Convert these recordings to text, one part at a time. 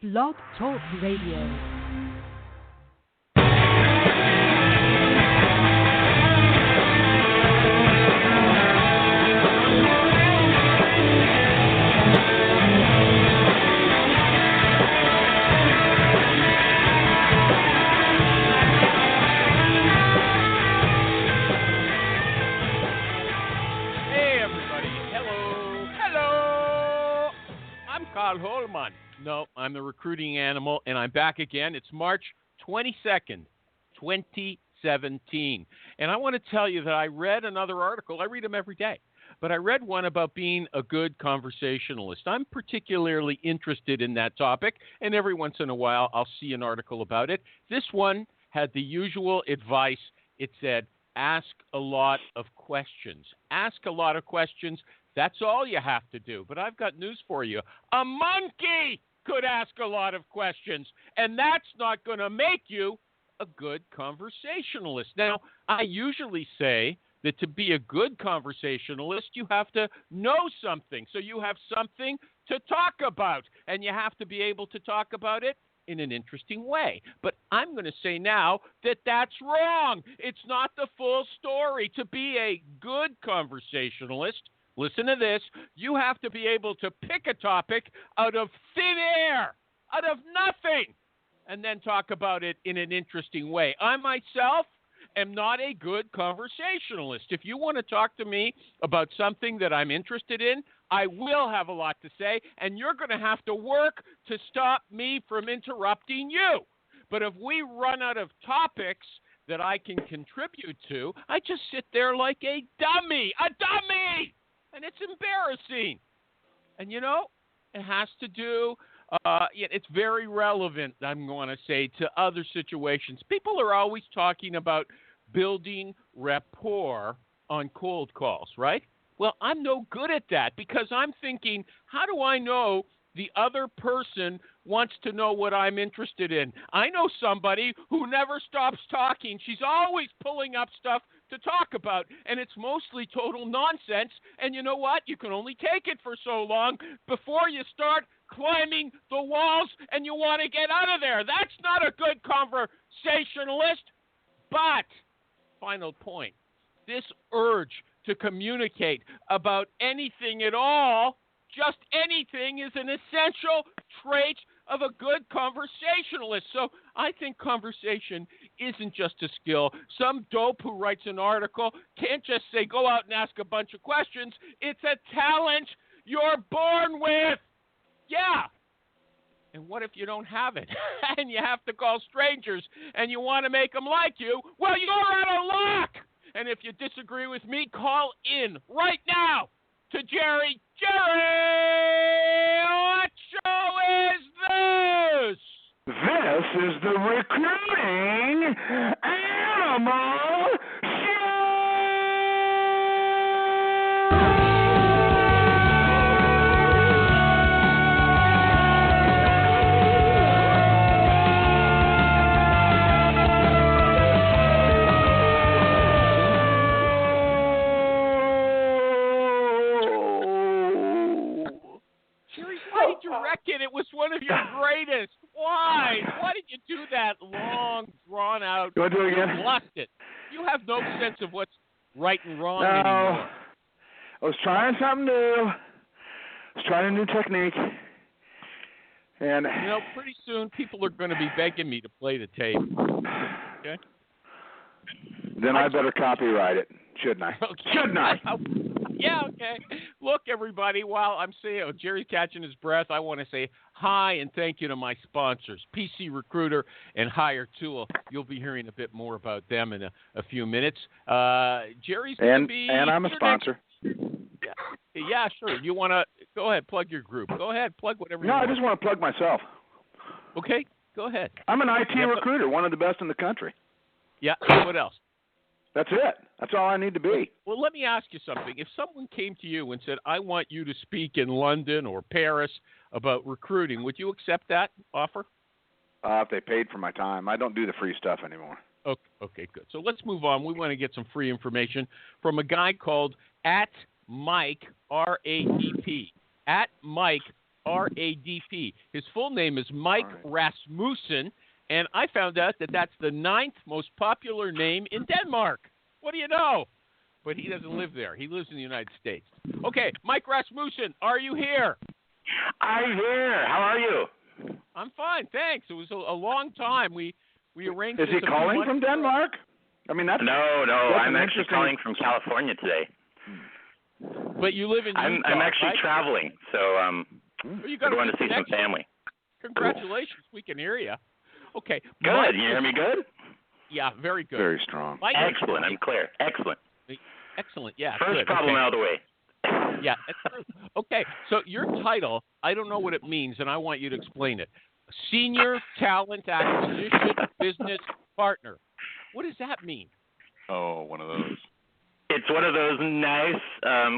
Blog Talk Radio. Holman. No, I'm the recruiting animal, and I'm back again. It's March 22nd, 2017. And I want to tell you that I read another article. I read them every day. But I read one about being a good conversationalist. I'm particularly interested in that topic, and every once in a while I'll see an article about it. This one had the usual advice. It said, ask a lot of questions. Ask a lot of questions. That's all you have to do. But I've got news for you. A monkey could ask a lot of questions, and that's not going to make you a good conversationalist. Now, I usually say that to be a good conversationalist, you have to know something. So you have something to talk about, and you have to be able to talk about it in an interesting way. But I'm going to say now that that's wrong. It's not the full story. To be a good conversationalist, listen to this, you have to be able to pick a topic out of thin air, out of nothing, and then talk about it in an interesting way. I myself am not a good conversationalist. If you want to talk to me about something that I'm interested in, I will have a lot to say, and you're going to have to work to stop me from interrupting you. But if we run out of topics that I can contribute to, I just sit there like a dummy, and it's embarrassing. And, you know, it has to do, it's very relevant, I'm going to say, to other situations. People are always talking about building rapport on cold calls, right? Well, I'm no good at that because I'm thinking, how do I know the other person wants to know what I'm interested in? I know somebody who never stops talking. She's always pulling up stuff to talk about, and it's mostly total nonsense. And you know what? You can only take it for so long before you start climbing the walls and you want to get out of there. That's not a good conversationalist. But, final point, this urge to communicate about anything at all, just anything, is an essential trait of a good conversationalist. So I think conversation isn't just a skill. Some dope who writes an article can't just say, go out and ask a bunch of questions. It's a talent you're born with. Yeah. And what if you don't have it and you have to call strangers and you want to make them like you? Well, you're out of luck. And if you disagree with me, call in right now to Jerry. Jerry, what show is this? This is the Recruiting Animal Show! It was one of your greatest. Why? Why did you do that long, drawn out? You want to do it again? You lost it. You have no sense of what's right and wrong anymore. I was trying something new. I was trying a new technique. And you know, pretty soon people are going to be begging me to play the tape. Okay? Then I better copyright it, shouldn't I? Okay. Shouldn't I? Yeah, okay. Look, everybody, while I'm saying Jerry's catching his breath, I want to say hi and thank you to my sponsors, PC Recruiter and Hire Tool. You'll be hearing a bit more about them in a few minutes. Jerry's going to be... And I'm a sponsor. Yeah, sure. You want to... Go ahead, plug your group. Go ahead, plug whatever you want. No, I just want to plug myself. Okay, go ahead. I'm an IT recruiter, one of the best in the country. Yeah, what else? That's it. That's all I need to be. Well, let me ask you something. If someone came to you and said, I want you to speak in London or Paris about recruiting, would you accept that offer? If they paid for my time. I don't do the free stuff anymore. Okay, good. So let's move on. We want to get some free information from a guy called @Mike, RAPP, @Mike R-A-D-P. His full name is Mike Rasmussen, and I found out that that's the 9th most popular name in Denmark. What do you know? But he doesn't live there. He lives in the United States. Okay, Mike Rasmussen, are you here? I'm here. How are you? I'm fine, thanks. It was a long time. We arranged. Is he calling from Denmark? I mean, that's no. I'm actually calling from California today. But you live in Utah, I'm actually right? traveling, so Well, you got I'm going to see some family. Congratulations. We can hear you. Okay. Good. Mike, you hear me good? Yeah, very good. very strong. Mike, Excellent. I'm clear. Excellent. Excellent. Yeah. First good. problem Okay. out of the way. Yeah, that's true. Okay, so your title, I don't know what it means, and I want you to explain it. Senior Talent Acquisition Business Partner. What does that mean? Oh, one of those. It's one of those nice,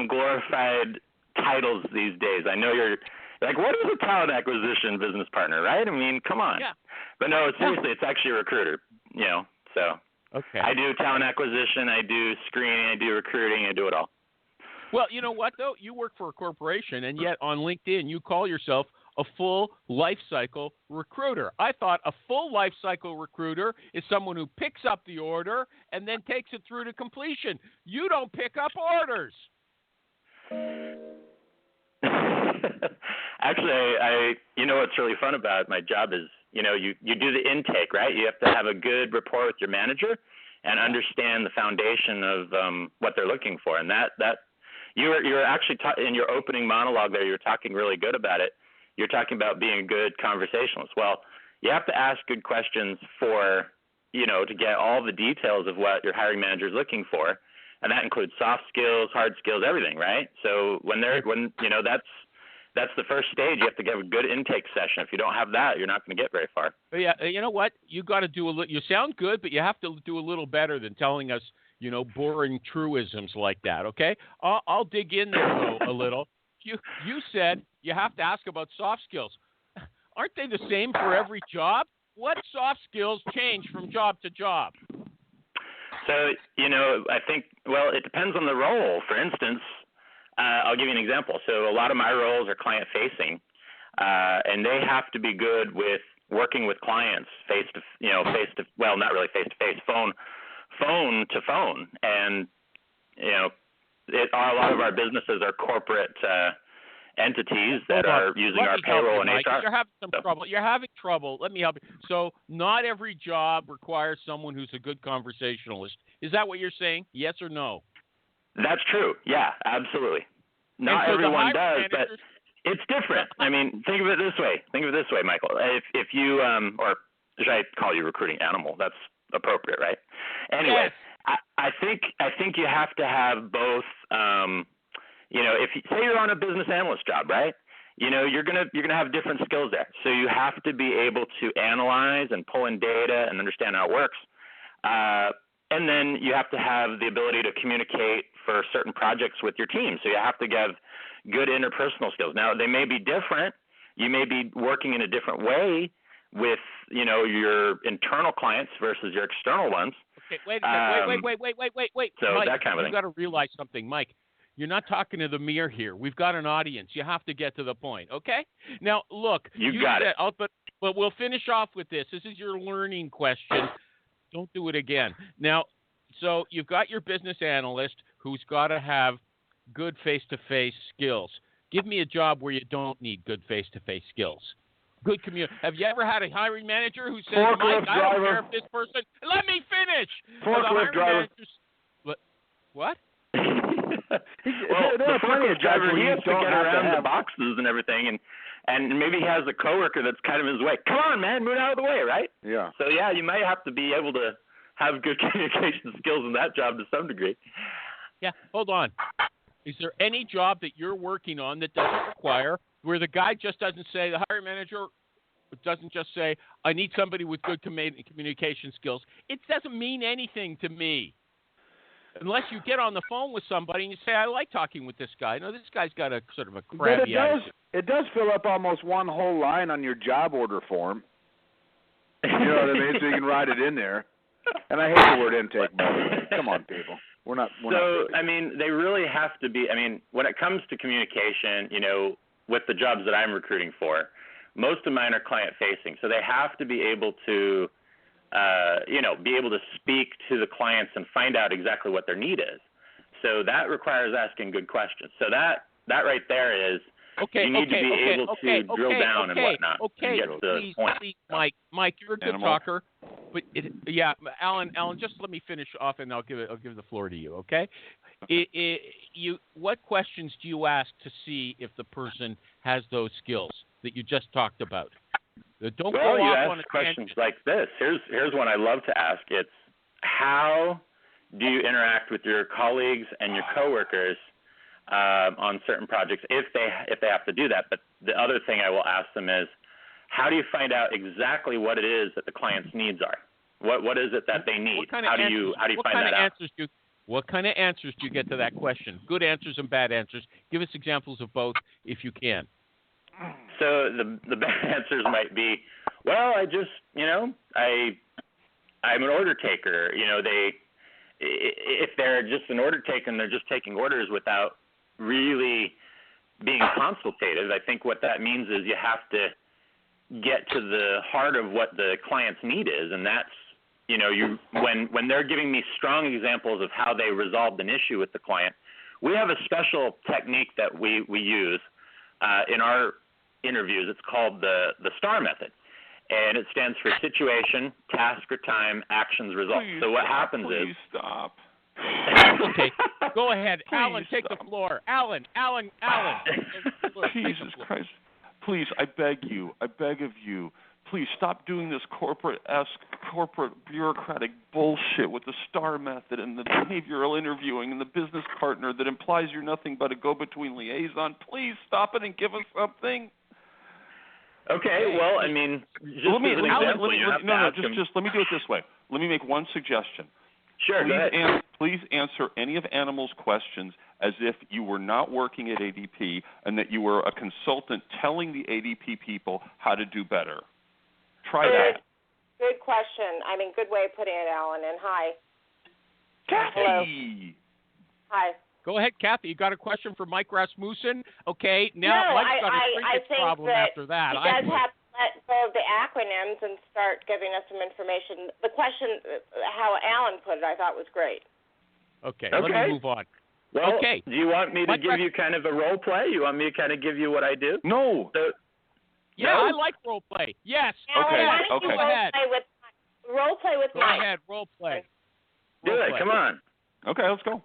glorified titles these days. I know you're like, what is a talent acquisition business partner, right? I mean, come on. Yeah. But no, seriously, it's actually a recruiter, so. Okay. I do talent acquisition, I do screening, I do recruiting, I do it all. Well, you know what, though? You work for a corporation, and yet on LinkedIn you call yourself a full life cycle recruiter. I thought a full life cycle recruiter is someone who picks up the order and then takes it through to completion. You don't pick up orders. Actually, what's really fun about my job is, you do the intake, right? You have to have a good rapport with your manager and understand the foundation of what they're looking for. And that you're actually in your opening monologue there, you're talking really good about it. You're talking about being a good conversationalist. Well, you have to ask good questions for, to get all the details of what your hiring manager is looking for. And that includes soft skills, hard skills, everything, right? So that's the first stage. You have to have a good intake session. If you don't have that, you're not going to get very far. Yeah, you know what? You got to do you sound good, but you have to do a little better than telling us, boring truisms like that, okay? I'll dig in there, though, a little. You said you have to ask about soft skills. Aren't they the same for every job? What soft skills change from job to job? So, I think, it depends on the role. For instance, I'll give you an example. So a lot of my roles are client-facing, and they have to be good with working with clients not really face-to-face, phone to phone. And, a lot of our businesses are corporate entities that are using our payroll and HR. You're having some trouble. You're having trouble. Let me help you. So not every job requires someone who's a good conversationalist. Is that what you're saying? Yes or no? That's true. Yeah, absolutely. Not everyone does, but it's different. I mean, think of it this way. Michael. If you or should I call you recruiting animal? That's appropriate, right? Anyway, yes. I think you have to have both. If you say you're on a business analyst job, right? You're gonna have different skills there. So you have to be able to analyze and pull in data and understand how it works. And then you have to have the ability to communicate for certain projects with your team. So you have to have good interpersonal skills. Now, they may be different. You may be working in a different way with, your internal clients versus your external ones. Okay, wait a second. Wait. So Mike, that kind of thing. You've got to realize something, Mike. You're not talking to the mirror here. We've got an audience. You have to get to the point, okay? Now, look. You got it. But we'll finish off with this. This is your learning question. Don't do it again. Now, so you've got your business analyst who's got to have good face-to-face skills. Give me a job where you don't need good face-to-face skills. Good Have you ever had a hiring manager who says, Mike, I don't care if this person... Let me finish! Forklift driver. What? The forklift driver, he has to get around the boxes and everything, and maybe he has a coworker that's kind of in his way. Come on, man, move out of the way, right? Yeah. So, yeah, you might have to be able to have good communication skills in that job to some degree. Yeah, hold on. Is there any job that you're working on that doesn't require, where the guy just doesn't say, the hiring manager doesn't just say, I need somebody with good communication skills? It doesn't mean anything to me. Unless you get on the phone with somebody and you say, I like talking with this guy. No, this guy's got a sort of a crabby attitude. It does fill up almost one whole line on your job order form. You know what I mean? So you can write it in there. And I hate the word intake, by the way. Come on, people. We're not I mean, they really have to be. I mean, when it comes to communication, with the jobs that I'm recruiting for, most of mine are client-facing, so they have to be able to, be able to speak to the clients and find out exactly what their need is. So that requires asking good questions. So that right there is you need to be able to drill down and whatnot and get to the point. Please, Mike, you're a good talker, but Alan, just let me finish off, and I'll give the floor to you. Okay, what questions do you ask to see if the person has those skills that you just talked about? Don't go off on a questions like this. Here's one I love to ask. It's how do you interact with your colleagues and your coworkers on certain projects if they have to do that. But the other thing I will ask them is, how do you find out exactly what it is that the client's needs are? What is it that they need? How do you find that out? What kind of answers do you get to that question? Good answers and bad answers. Give us examples of both if you can. So the bad answers might be, well, I just, I'm an order taker. If they're just an order taker and they're just taking orders without really being consultative, I think what that means is you have to get to the heart of what the client's need is, and that's, when they're giving me strong examples of how they resolved an issue with the client, we have a special technique that we use in our interviews. It's called the STAR method, and it stands for situation, task or time, actions, results. So what happens is... Please stop. Okay, go ahead. Alan, take the floor. Alan. Jesus Christ. Please, I beg of you, please stop doing this corporate bureaucratic bullshit with the STAR method and the behavioral interviewing and the business partner that implies you're nothing but a go-between liaison. Please stop it and give us something. Okay, well, I mean, just let me do it this way. Let me make one suggestion. Sure, go ahead. Please answer any of Animal's questions as if you were not working at ADP and that you were a consultant telling the ADP people how to do better. Try that. Good question. Good way of putting it, Alan. And hi. Kathy. Hello. Hi. Go ahead, Kathy. You got a question for Mike Rasmussen? Okay, now Mike's got a shrinkage problem after that. You guys have to let go of the acronyms and start giving us some information. The question, how Alan put it, I thought was great. Okay. Let me move on. Well, okay. Do you want me to give you kind of a role play? You want me to kind of give you what I do? No. I like role play. Yes. Alan, okay. Go ahead. Role play with Mike. Go ahead, role play. Do it. Come on. Okay, let's go.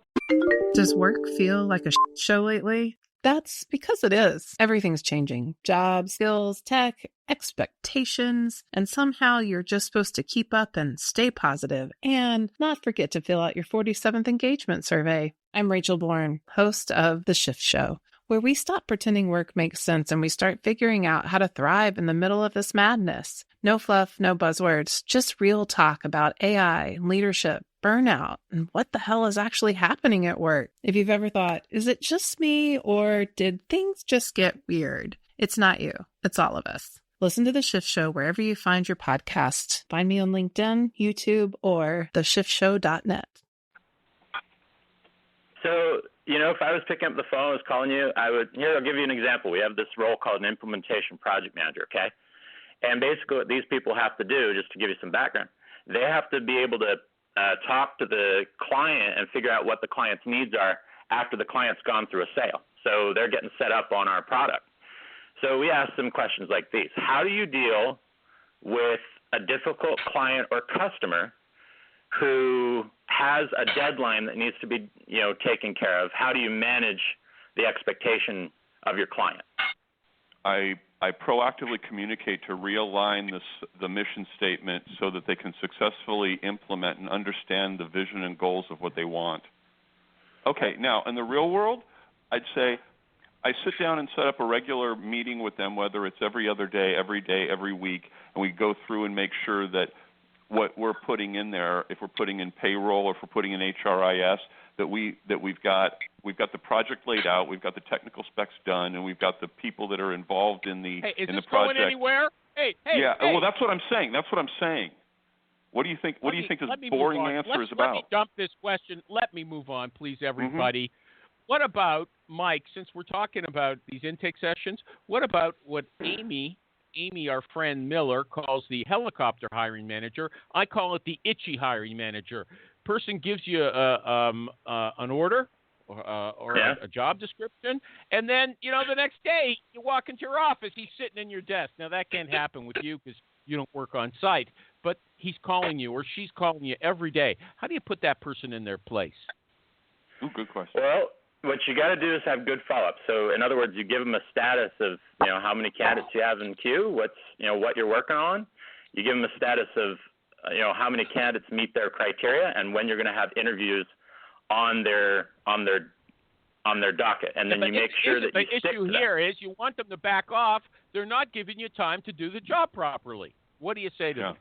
Does work feel like a show lately? That's because it is. Everything's changing. Jobs, skills, tech, expectations, and somehow you're just supposed to keep up and stay positive and not forget to fill out your 47th engagement survey. I'm Rachel Bourne, host of The Shift Show, where we stop pretending work makes sense and we start figuring out how to thrive in the middle of this madness. No fluff, no buzzwords, just real talk about AI, leadership, burnout, and what the hell is actually happening at work. If you've ever thought, is it just me or did things just get weird? It's not you. It's all of us. Listen to The Shift Show wherever you find your podcast. Find me on LinkedIn, YouTube, or theshiftshow.net. So, if I was picking up the phone, I was calling you, I'll give you an example. We have this role called an implementation project manager, okay? And basically what these people have to do, just to give you some background, they have to be able to talk to the client and figure out what the client's needs are after the client's gone through a sale. So they're getting set up on our product. So we ask them questions like these. How do you deal with a difficult client or customer who has a deadline that needs to be, taken care of? How do you manage the expectation of your client? I proactively communicate to realign the mission statement so that they can successfully implement and understand the vision and goals of what they want. Okay, now in the real world, I'd say I sit down and set up a regular meeting with them, whether it's every other day, every week, and we go through and make sure that what we're putting in there, if we're putting in payroll or if we're putting in HRIS, that we've got the project laid out, we've got the technical specs done, and we've got the people that are involved in the is in this the project. Going anywhere? Hey. Well, that's what I'm saying. What do you think? What do you think this boring answer is about? Let me dump this question. Let me move on, please, everybody. What about Mike, since we're talking about these intake sessions, what about what Amy, our friend Miller, calls the helicopter hiring manager? I call it the itchy hiring manager. Person gives you an order or a job description, and then, the next day you walk into your office, he's sitting in your desk. Now, that can't happen with you because you don't work on site, but he's calling you or she's calling you every day. How do you put that person in their place? Ooh, good question. Well, what you got to do is have good follow-up. So, in other words, you give them a status of, how many candidates you have in queue, what you're working on. You give them a status of, how many candidates meet their criteria, and when you're going to have interviews on their docket, and then you make sure that you stick to that. The issue here is you want them to back off. They're not giving you time to do the job properly. What do you say to them?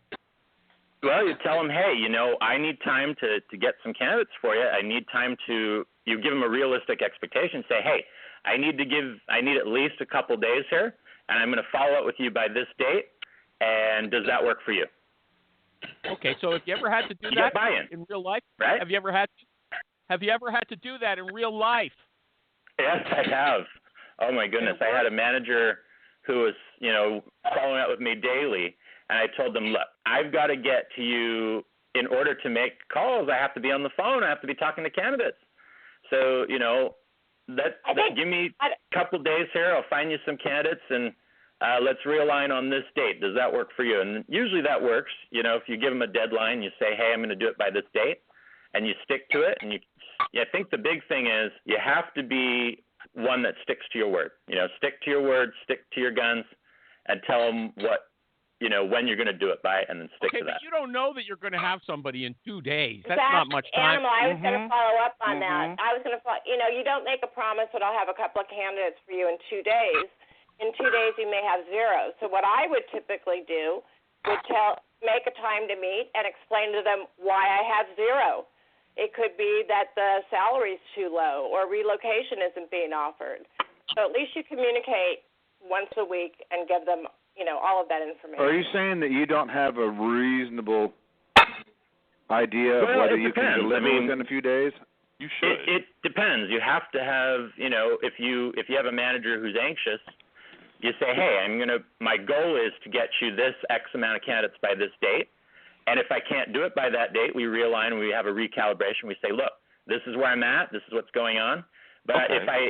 Well, you tell them, hey, I need time to get some candidates for you. I need time to. You give them a realistic expectation. Say, hey, I need at least a couple days here, and I'm going to follow up with you by this date. And does that work for you? Okay, so have you ever had to do that in real life? Right? Have you ever had to do that in real life? Yes, I have. Oh my goodness, I had a manager who was, following up with me daily, and I told them, look, I've got to get to you in order to make calls. I have to be on the phone. I have to be talking to candidates. So, give me a couple days here. I'll find you some candidates, and let's realign on this date. Does that work for you? And usually that works. If you give them a deadline, you say, hey, I'm going to do it by this date, and you stick to it. And I think the big thing is you have to be one that sticks to your word. Stick to your word, stick to your guns, and tell them when you're going to do it by, and then stick to that. But you don't know that you're going to have somebody in 2 days. That's not much time. Animal, I was going to follow up on that. I was going to follow. You don't make a promise that I'll have a couple of candidates for you in 2 days. In 2 days, you may have 0. So what I would typically do would make a time to meet and explain to them why I have 0. It could be that the salary's too low or relocation isn't being offered. So at least you communicate once a week and give them, all of that information. Are you saying that you don't have a reasonable idea of whether you can deliver within a few days? You should. It depends. You have to have, if you have a manager who's anxious, you say, hey, my goal is to get you this X amount of candidates by this date. And if I can't do it by that date, we realign and we have a recalibration. We say, look, this is where I'm at. This is what's going on. But if I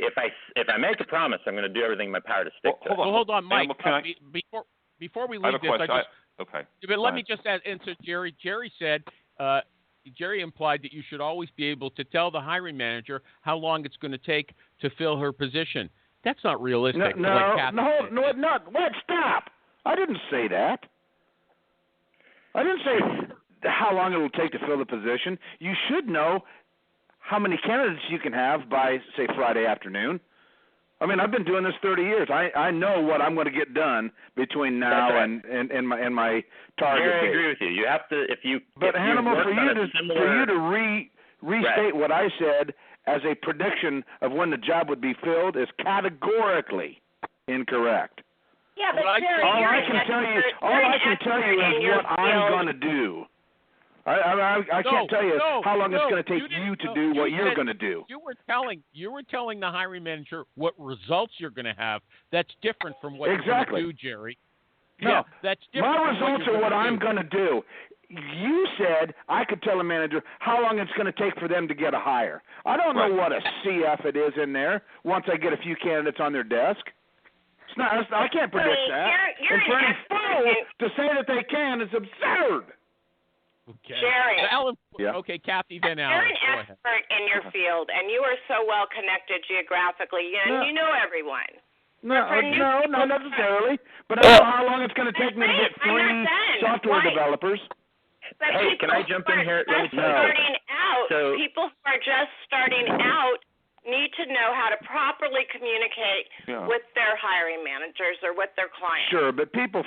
make a promise, I'm going to do everything in my power to stick to it. Hold on, Mike. Before we leave this, okay. But let me just answer Jerry. Jerry said, Jerry implied that you should always be able to tell the hiring manager how long it's going to take to fill her position. That's not realistic. No, not. What? Stop! I didn't say that. I didn't say how long it will take to fill the position. You should know how many candidates you can have by, say, Friday afternoon. I mean, I've been doing this 30 years. I know what I'm going to get done between now and my target Jerry, I date. agree with you. You have to But Animal, for you to restate what I said as a prediction of when the job would be filled is categorically incorrect. Yeah, but Jerry, all I can tell you is what I'm going to do. I can't tell you how long it's going to take you to do what you're going to do. You were telling the hiring manager what results you're going to have. That's different from what you're going to do, Jerry. No, yeah, that's different. My results are what I'm going to do. You said I could tell a manager how long it's going to take for them to get a hire. I don't know what a CF it is in there once I get a few candidates on their desk. It's not. I can't predict that. And for any fool to say that they can is absurd. Okay. Jerry. Alan, okay, Kathy, then Alan. You're an expert in your field, and you are so well connected geographically, and you know everyone. No, not necessarily. But I don't know how long it's going to take me to get 3 software developers. But hey, can I jump in here? People who are just starting out need to know how to properly communicate with their hiring managers or with their clients. Sure, but people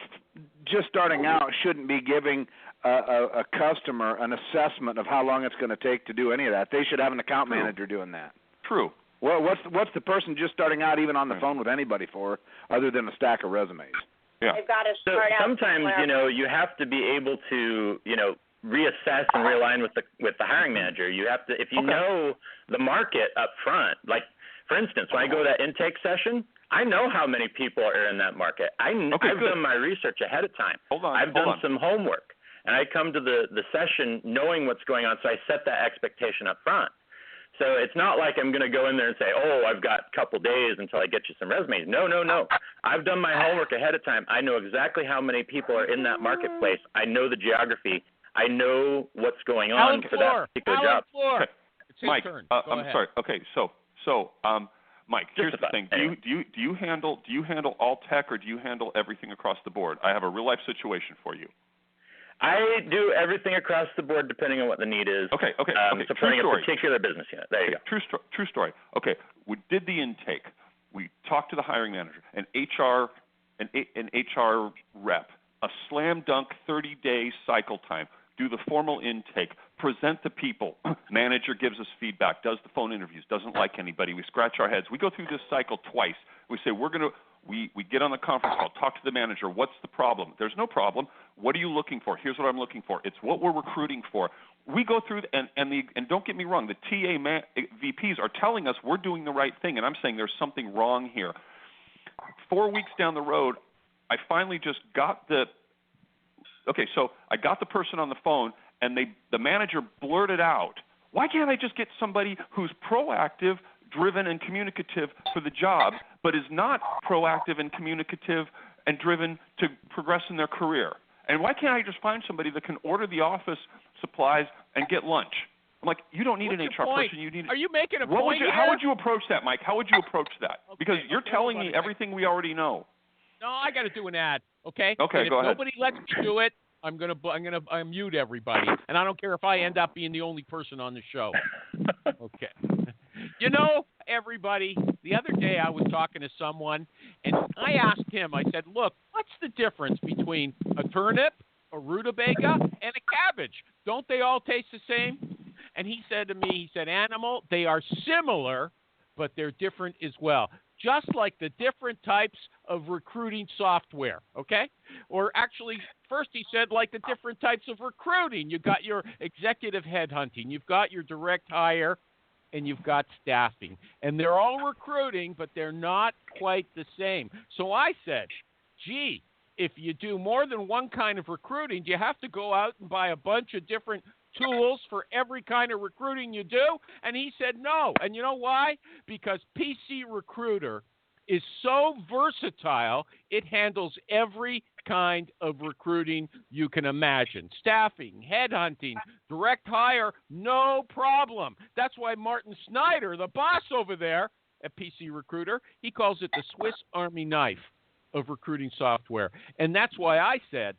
just starting out shouldn't be giving a customer an assessment of how long it's going to take to do any of that. They should have an account manager doing that. True. Well, what's the person just starting out even on the phone with anybody for other than a stack of resumes? Yeah. They've got to start out sometimes, you have to be able to, reassess and realign with the hiring manager. You have to, if you know the market up front, like, For instance, when I go to that intake session, I know how many people are in that market. I've done my research ahead of time. I've done some homework. And I come to the session knowing what's going on, so I set that expectation up front. So it's not like I'm going to go in there and say, oh, I've got a couple days until I get you some resumes. No. I've done my homework ahead of time. I know exactly how many people are in that marketplace. I know the geography. I know what's going on for that particular job. Okay. It's his Mike, turn. I'm sorry. Okay, so Mike, here's the thing. Do you handle all tech, or do you handle everything across the board? I have a real life situation for you. I do everything across the board depending on what the need is. Okay. Supporting a particular business unit. There you go. True story. Okay, we did the intake. We talked to the hiring manager, an HR rep, a slam dunk 30-day cycle time. Do the formal intake, present the people. Manager gives us feedback, does the phone interviews, doesn't like anybody. We scratch our heads. We go through this cycle twice. We say we get on the conference call, talk to the manager. What's the problem? There's no problem. What are you looking for? Here's what I'm looking for. It's what we're recruiting for. We go through, and don't get me wrong, the TA VPs are telling us we're doing the right thing, and I'm saying there's something wrong here. 4 weeks down the road, I finally just got I got the person on the phone, and the manager blurted out, why can't I just get somebody who's proactive, driven, and communicative for the job, but is not proactive and communicative and driven to progress in their career? And why can't I just find somebody that can order the office supplies and get lunch? I'm like, you don't need an HR person. You need. Are you making a point here? How would you approach that, Mike? How would you approach that? Because you're telling me everything we already know. No, I got to do an ad. Okay. Okay, and go ahead. If nobody lets me do it, I'm gonna mute everybody, and I don't care if I end up being the only person on the show. Okay. You know, everybody, the other day I was talking to someone, and I asked him, I said, look, what's the difference between a turnip, a rutabaga, and a cabbage? Don't they all taste the same? And he said to me, Animal, they are similar, but they're different as well. Just like the different types of recruiting software, okay? Or actually, first he said like the different types of recruiting. You've got your executive headhunting, you've got your direct hire, and you've got staffing. And they're all recruiting, but they're not quite the same. So I said, gee, if you do more than one kind of recruiting, do you have to go out and buy a bunch of different tools for every kind of recruiting you do? And he said no. And you know why? Because PC Recruiter is so versatile, it handles every kind of recruiting you can imagine. Staffing, headhunting, direct hire, no problem. That's why Martin Snyder, the boss over there at PC Recruiter, he calls it the Swiss Army knife of recruiting software. And that's why I said,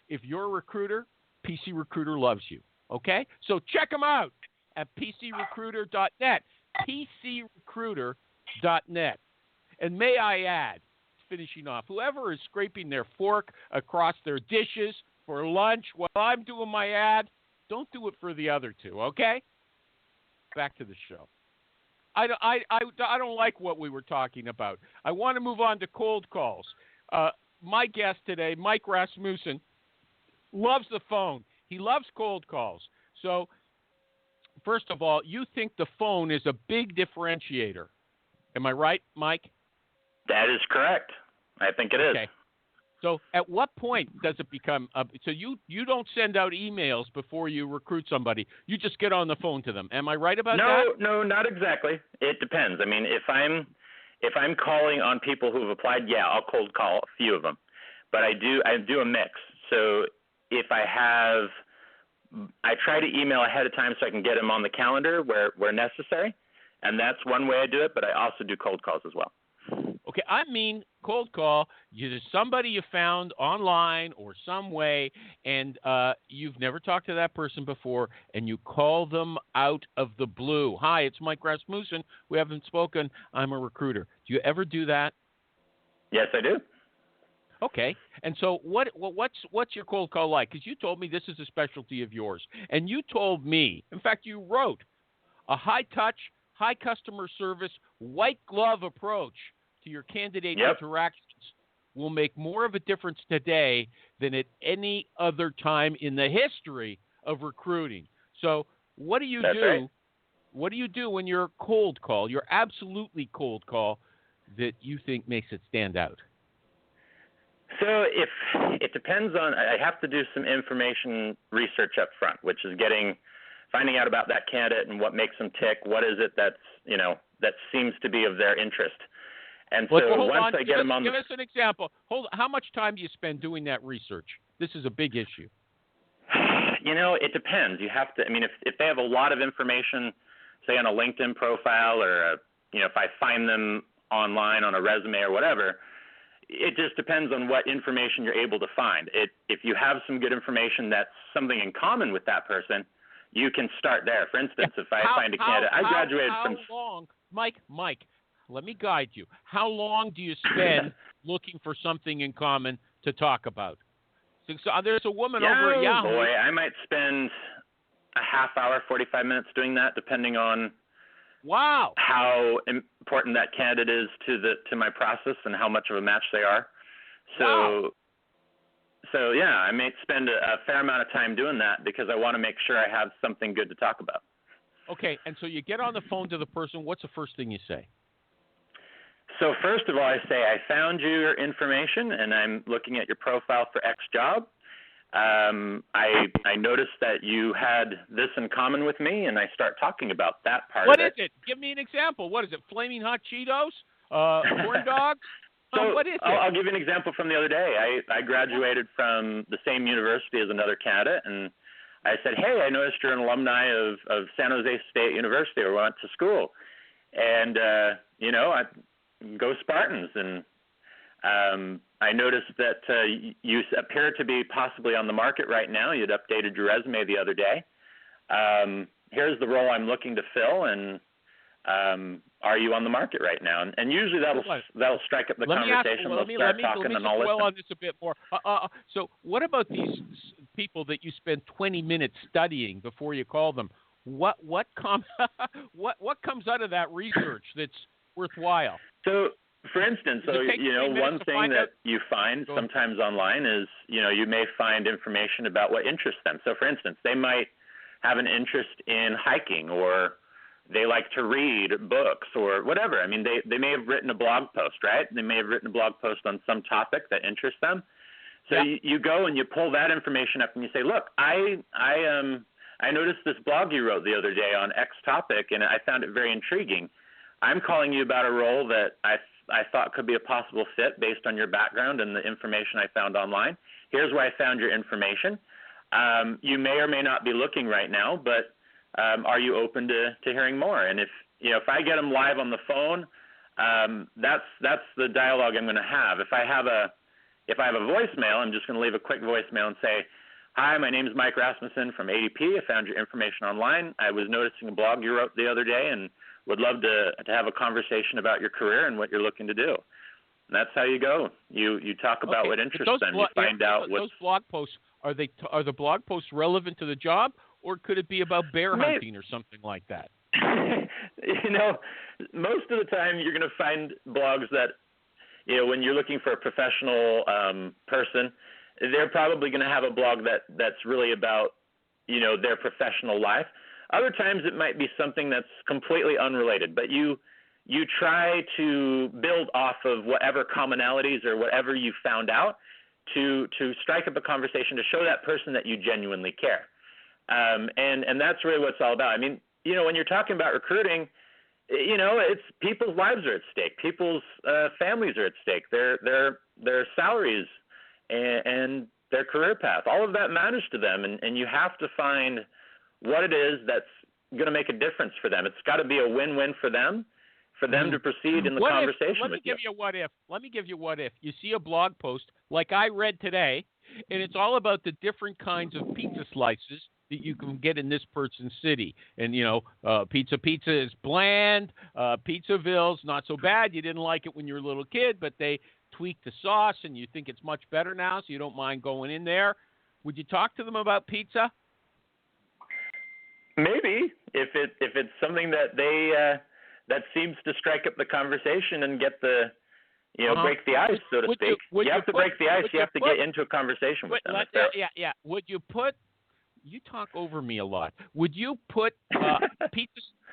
if you're a recruiter, PC Recruiter loves you. Okay? So check them out at pcrecruiter.net, pcrecruiter.net. And may I add, finishing off, whoever is scraping their fork across their dishes for lunch while I'm doing my ad, don't do it for the other two, okay? Back to the show. I don't like what we were talking about. I want to move on to cold calls. My guest today, Mike Rasmussen, loves the phone. He loves cold calls. So, first of all, you think the phone is a big differentiator. Am I right, Mike? That is correct. I think it is. Okay. So at what point does it become so you don't send out emails before you recruit somebody. You just get on the phone to them. Am I right about that? No, not exactly. It depends. I mean, if I'm calling on people who've applied, yeah, I'll cold call a few of them. But I do a mix. So if I try to email ahead of time so I can get them on the calendar where necessary, and that's one way I do it, but I also do cold calls as well. Okay, I mean cold call. There's somebody you found online or some way, and you've never talked to that person before, and you call them out of the blue. Hi, it's Mike Rasmussen. We haven't spoken. I'm a recruiter. Do you ever do that? Yes, I do. Okay, and so what's your cold call like? Because you told me this is a specialty of yours, and you told me, in fact, you wrote, a high-touch, high customer service, white glove approach to your candidate interactions will make more of a difference today than at any other time in the history of recruiting. So what do you do? Right. What do you do when you're cold call? You're absolutely cold call that you think makes it stand out. So if it depends on, I have to do some information research up front, which is finding out about that candidate and what makes them tick. What is it that's, that seems to be of their interest. And so once I get them on, give us an example. How much time do you spend doing that research? This is a big issue. It depends. You have to. I mean, if they have a lot of information, say on a LinkedIn profile, or if I find them online on a resume or whatever, it just depends on what information you're able to find. If you have some good information that's something in common with that person, you can start there. For instance, if I find a candidate, I graduated from. How long, Mike? Let me guide you. How long do you spend looking for something in common to talk about? So there's a woman over at Yahoo. Boy, I might spend a half hour, 45 minutes doing that, depending on how important that candidate is to my process and how much of a match they are. So yeah, I may spend a fair amount of time doing that because I want to make sure I have something good to talk about. Okay, and so you get on the phone to the person. What's the first thing you say? So first of all, I say, I found your information, and I'm looking at your profile for X job. I noticed that you had this in common with me, and I start talking about that part of it. What is it? Give me an example. What is it, Flaming Hot Cheetos? Corn dogs? So what is it? I'll give you an example from the other day. I graduated from the same university as another candidate, and I said, hey, I noticed you're an alumni of San Jose State University, or went to school. And, go Spartans. And I noticed that you appear to be possibly on the market right now. You'd updated your resume the other day. Here's the role I'm looking to fill, and are you on the market right now? And usually that'll strike up the conversation. Let me dwell on this a bit more. So what about these people that you spend 20 minutes studying before you call them? What comes out of that research that's worthwhile? So, for instance, one thing that you find sometimes online is, you may find information about what interests them. So, for instance, they might have an interest in hiking, or they like to read books, or whatever. I mean, they may have written a blog post, right? They may have written a blog post on some topic that interests them. So you go and you pull that information up and you say, look, I noticed this blog you wrote the other day on X topic, and I found it very intriguing. I'm calling you about a role that I thought could be a possible fit based on your background and the information I found online. Here's where I found your information. You may or may not be looking right now, but are you open to hearing more? And if I get them live on the phone, that's the dialogue I'm going to have. If I have a voicemail, I'm just going to leave a quick voicemail and say, hi, my name is Mike Rasmussen from ADP. I found your information online. I was noticing a blog you wrote the other day, and would love to have a conversation about your career and what you're looking to do. And that's how you go. You talk about what interests them. You find out what. Those blog posts, are the blog posts relevant to the job, or could it be about bear hunting or something like that? Most of the time you're going to find blogs that, when you're looking for a professional person, they're probably going to have a blog that's really about, their professional life. Other times it might be something that's completely unrelated, but you try to build off of whatever commonalities or whatever you found out to strike up a conversation to show that person that you genuinely care. And that's really what it's all about. I mean, when you're talking about recruiting, it's people's lives are at stake. People's families are at stake. Their salaries and their career path. All of that matters to them, and you have to find what it is that's going to make a difference for them. It's got to be a win-win for them to proceed in the conversation with you. Let me give you what if. You see a blog post like I read today, and it's all about the different kinds of pizza slices that you can get in this person's city. And, pizza is bland. Pizzaville's not so bad. You didn't like it when you were a little kid, but they tweaked the sauce, and you think it's much better now, so you don't mind going in there. Would you talk to them about pizza? Maybe if it's something that that seems to strike up the conversation and get the break the ice, so to speak. You have to break the ice. You have to get into a conversation with them. Yeah. Would you put? You talk over me a lot. Would you put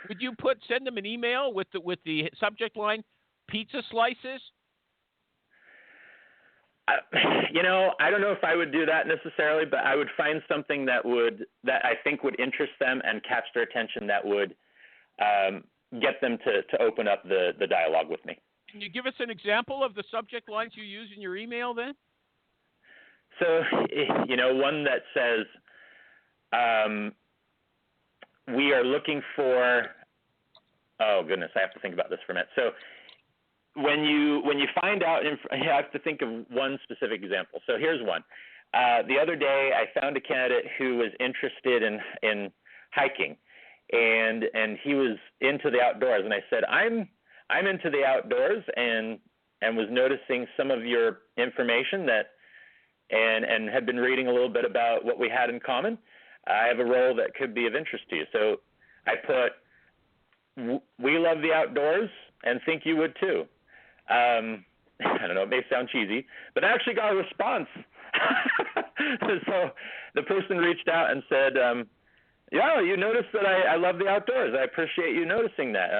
Would you send them an email with the subject line pizza slices? I don't know if I would do that necessarily, but I would find something that I think would interest them and catch their attention, that would get them to open up the dialogue with me. Can you give us an example of the subject lines you use in your email then? So, one that says, we are looking for, oh goodness, I have to think about this for a minute. So when you find out, I have to think of one specific example. So here's one. The other day I found a candidate who was interested in hiking, and he was into the outdoors, and I said, I'm into the outdoors and was noticing some of your information and had been reading a little bit about what we had in common. I have a role that could be of interest to you. So I put, we love the outdoors and think you would too. I don't know, it may sound cheesy, but I actually got a response. So the person reached out and said, yeah, you noticed that I love the outdoors. I appreciate you noticing that.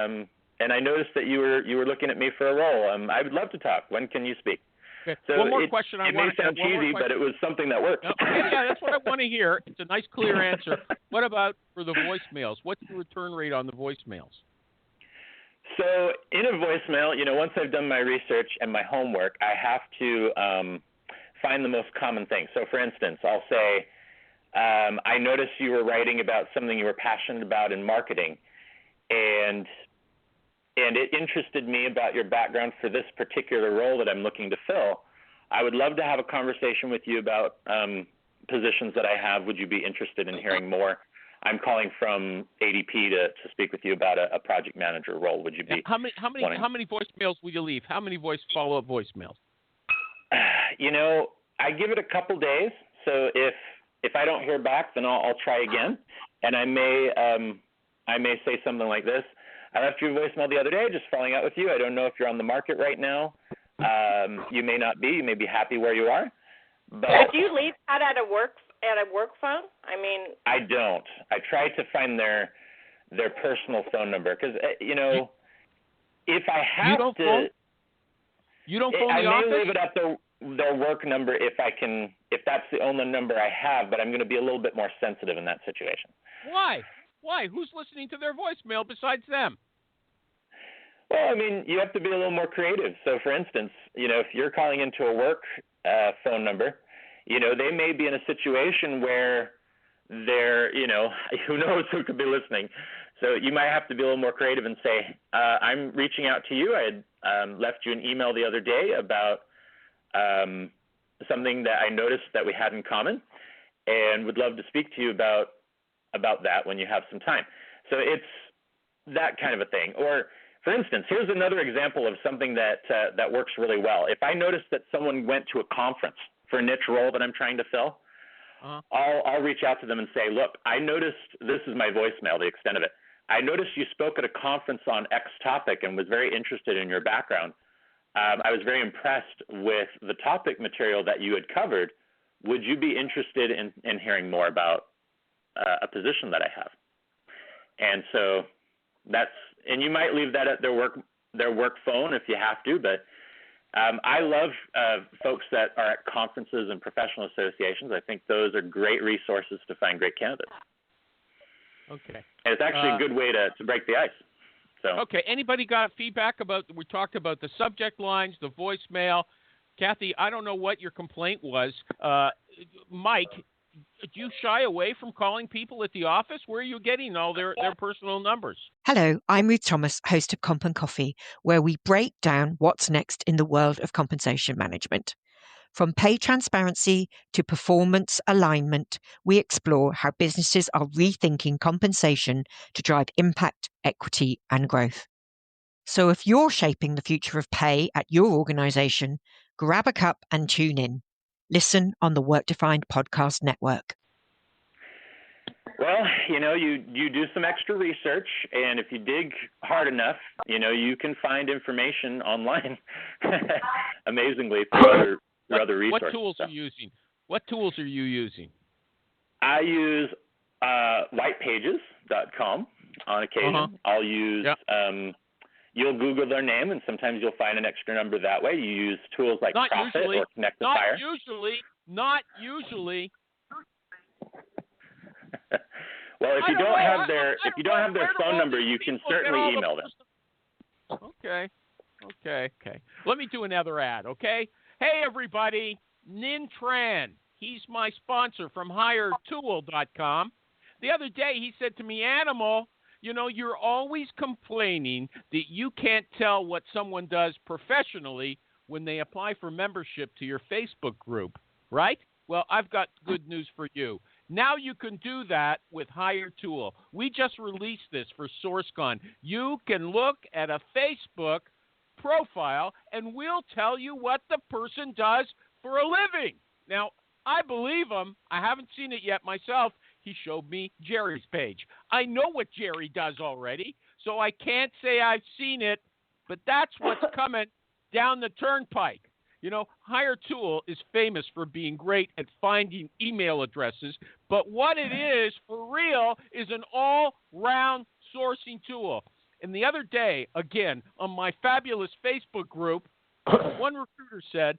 And I noticed that you were looking at me for a role. I would love to talk. When can you speak? Okay. So one more question. It may sound cheesy, but it was something that worked. Yeah, that's what I want to hear. It's a nice, clear answer. What about for the voicemails? What's the return rate on the voicemails? So in a voicemail, once I've done my research and my homework, I have to find the most common things. So for instance, I'll say, I noticed you were writing about something you were passionate about in marketing, and it interested me about your background for this particular role that I'm looking to fill. I would love to have a conversation with you about positions that I have. Would you be interested in hearing more? I'm calling from ADP to speak with you about a project manager role. Would you be? How many voicemails will you leave? How many follow-up voicemails? I give it a couple days. So if I don't hear back, then I'll try again, and I may say something like this. I left you a voicemail the other day, just following out with you. I don't know if you're on the market right now. You may not be. You may be happy where you are. But do you leave that at a work phone? I don't. I try to find their personal phone number because if I have to, you don't phone I the may office? leave it at their work number if that's the only number I have. But I'm going to be a little bit more sensitive in that situation. Why? Who's listening to their voicemail besides them? Well, you have to be a little more creative. So, for instance, if you're calling into a work phone number, they may be in a situation where they're, who knows who could be listening. So you might have to be a little more creative and say, I'm reaching out to you. I had left you an email the other day about something that I noticed that we had in common and would love to speak to you about that when you have some time. So it's that kind of a thing. Or, for instance, here's another example of something that works really well. If I notice that someone went to a conference for a niche role that I'm trying to fill, I'll reach out to them and say, look, I noticed, this is my voicemail, the extent of it. I noticed you spoke at a conference on X topic and was very interested in your background. I was very impressed with the topic material that you had covered. Would you be interested in hearing more about a position that I have? And so and you might leave that at their work phone if you have to, but I love folks that are at conferences and professional associations. I think those are great resources to find great candidates. Okay. And it's actually a good way to break the ice. So. Okay. Anybody got feedback we talked about the subject lines, the voicemail. Kathy, I don't know what your complaint was. Mike, do you shy away from calling people at the office? Where are you getting all their personal numbers? Hello, I'm Ruth Thomas, host of Comp and Coffee, where we break down what's next in the world of compensation management. From pay transparency to performance alignment, we explore how businesses are rethinking compensation to drive impact, equity, and growth. So if you're shaping the future of pay at your organization, grab a cup and tune in. Listen on the Work Defined Podcast Network. Well, you do some extra research, and if you dig hard enough, you can find information online, amazingly, through other resources. What tools are you using? What tools are you using? I use whitepages.com. on occasion. I'll use you'll Google their name, and sometimes you'll find an extra number that way. You use tools like Profit or Connect the Fire. Not usually. Well, if you don't have their phone number, you can certainly email them. Okay. Let me do another ad, okay? Hey, everybody, Nin Tran. He's my sponsor from HireTool.com. The other day, he said to me, Animal, you know, you're always complaining that you can't tell what someone does professionally when they apply for membership to your Facebook group, right? Well, I've got good news for you. Now you can do that with HireTool. We just released this for SourceCon. You can look at a Facebook profile, and we'll tell you what the person does for a living. Now, I believe him. I haven't seen it yet myself. He showed me Jerry's page. I know what Jerry does already, so I can't say I've seen it, but that's what's coming down the turnpike. You know, HireTool is famous for being great at finding email addresses, but what it is for real is an all-round sourcing tool. And the other day, again, on my fabulous Facebook group, one recruiter said,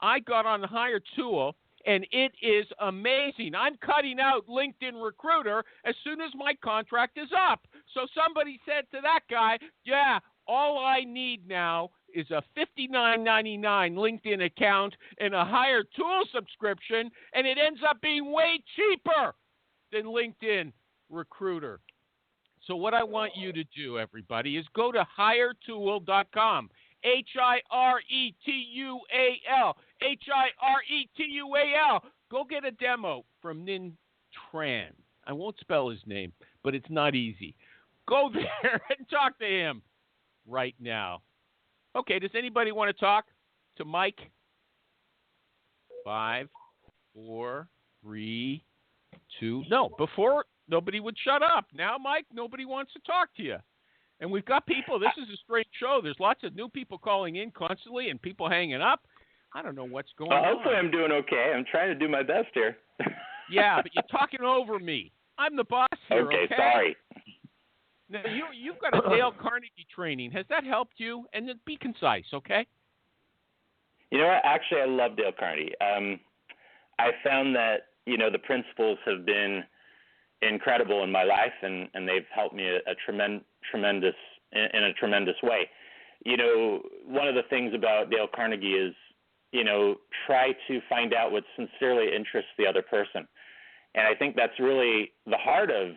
I got on HireTool, and it is amazing. I'm cutting out LinkedIn Recruiter as soon as my contract is up. So somebody said to that guy, yeah, all I need now is a $59.99 LinkedIn account and a HireTool subscription, and it ends up being way cheaper than LinkedIn Recruiter. So what I want you to do, everybody, is go to HireTool.com. HireTual. HireTual. Go get a demo from Nin Tran. I won't spell his name, but it's not easy. Go there and talk to him right now. Okay, does anybody want to talk to Mike? 5, 4, 3, 2. No, before nobody would shut up. Now, Mike, nobody wants to talk to you. And we've got people. This is a strange show. There's lots of new people calling in constantly and people hanging up. I don't know what's going on. Hopefully I'm doing okay. I'm trying to do my best here. Yeah, but you're talking over me. I'm the boss here, okay? Sorry. Now, you've got a Dale Carnegie training. Has that helped you? And then be concise, okay? You know what? Actually, I love Dale Carnegie. I found that, you know, the principles have been incredible in my life, and they've helped me in a tremendous way. You know, one of the things about Dale Carnegie is, you know, try to find out what sincerely interests the other person. And I think that's really the heart of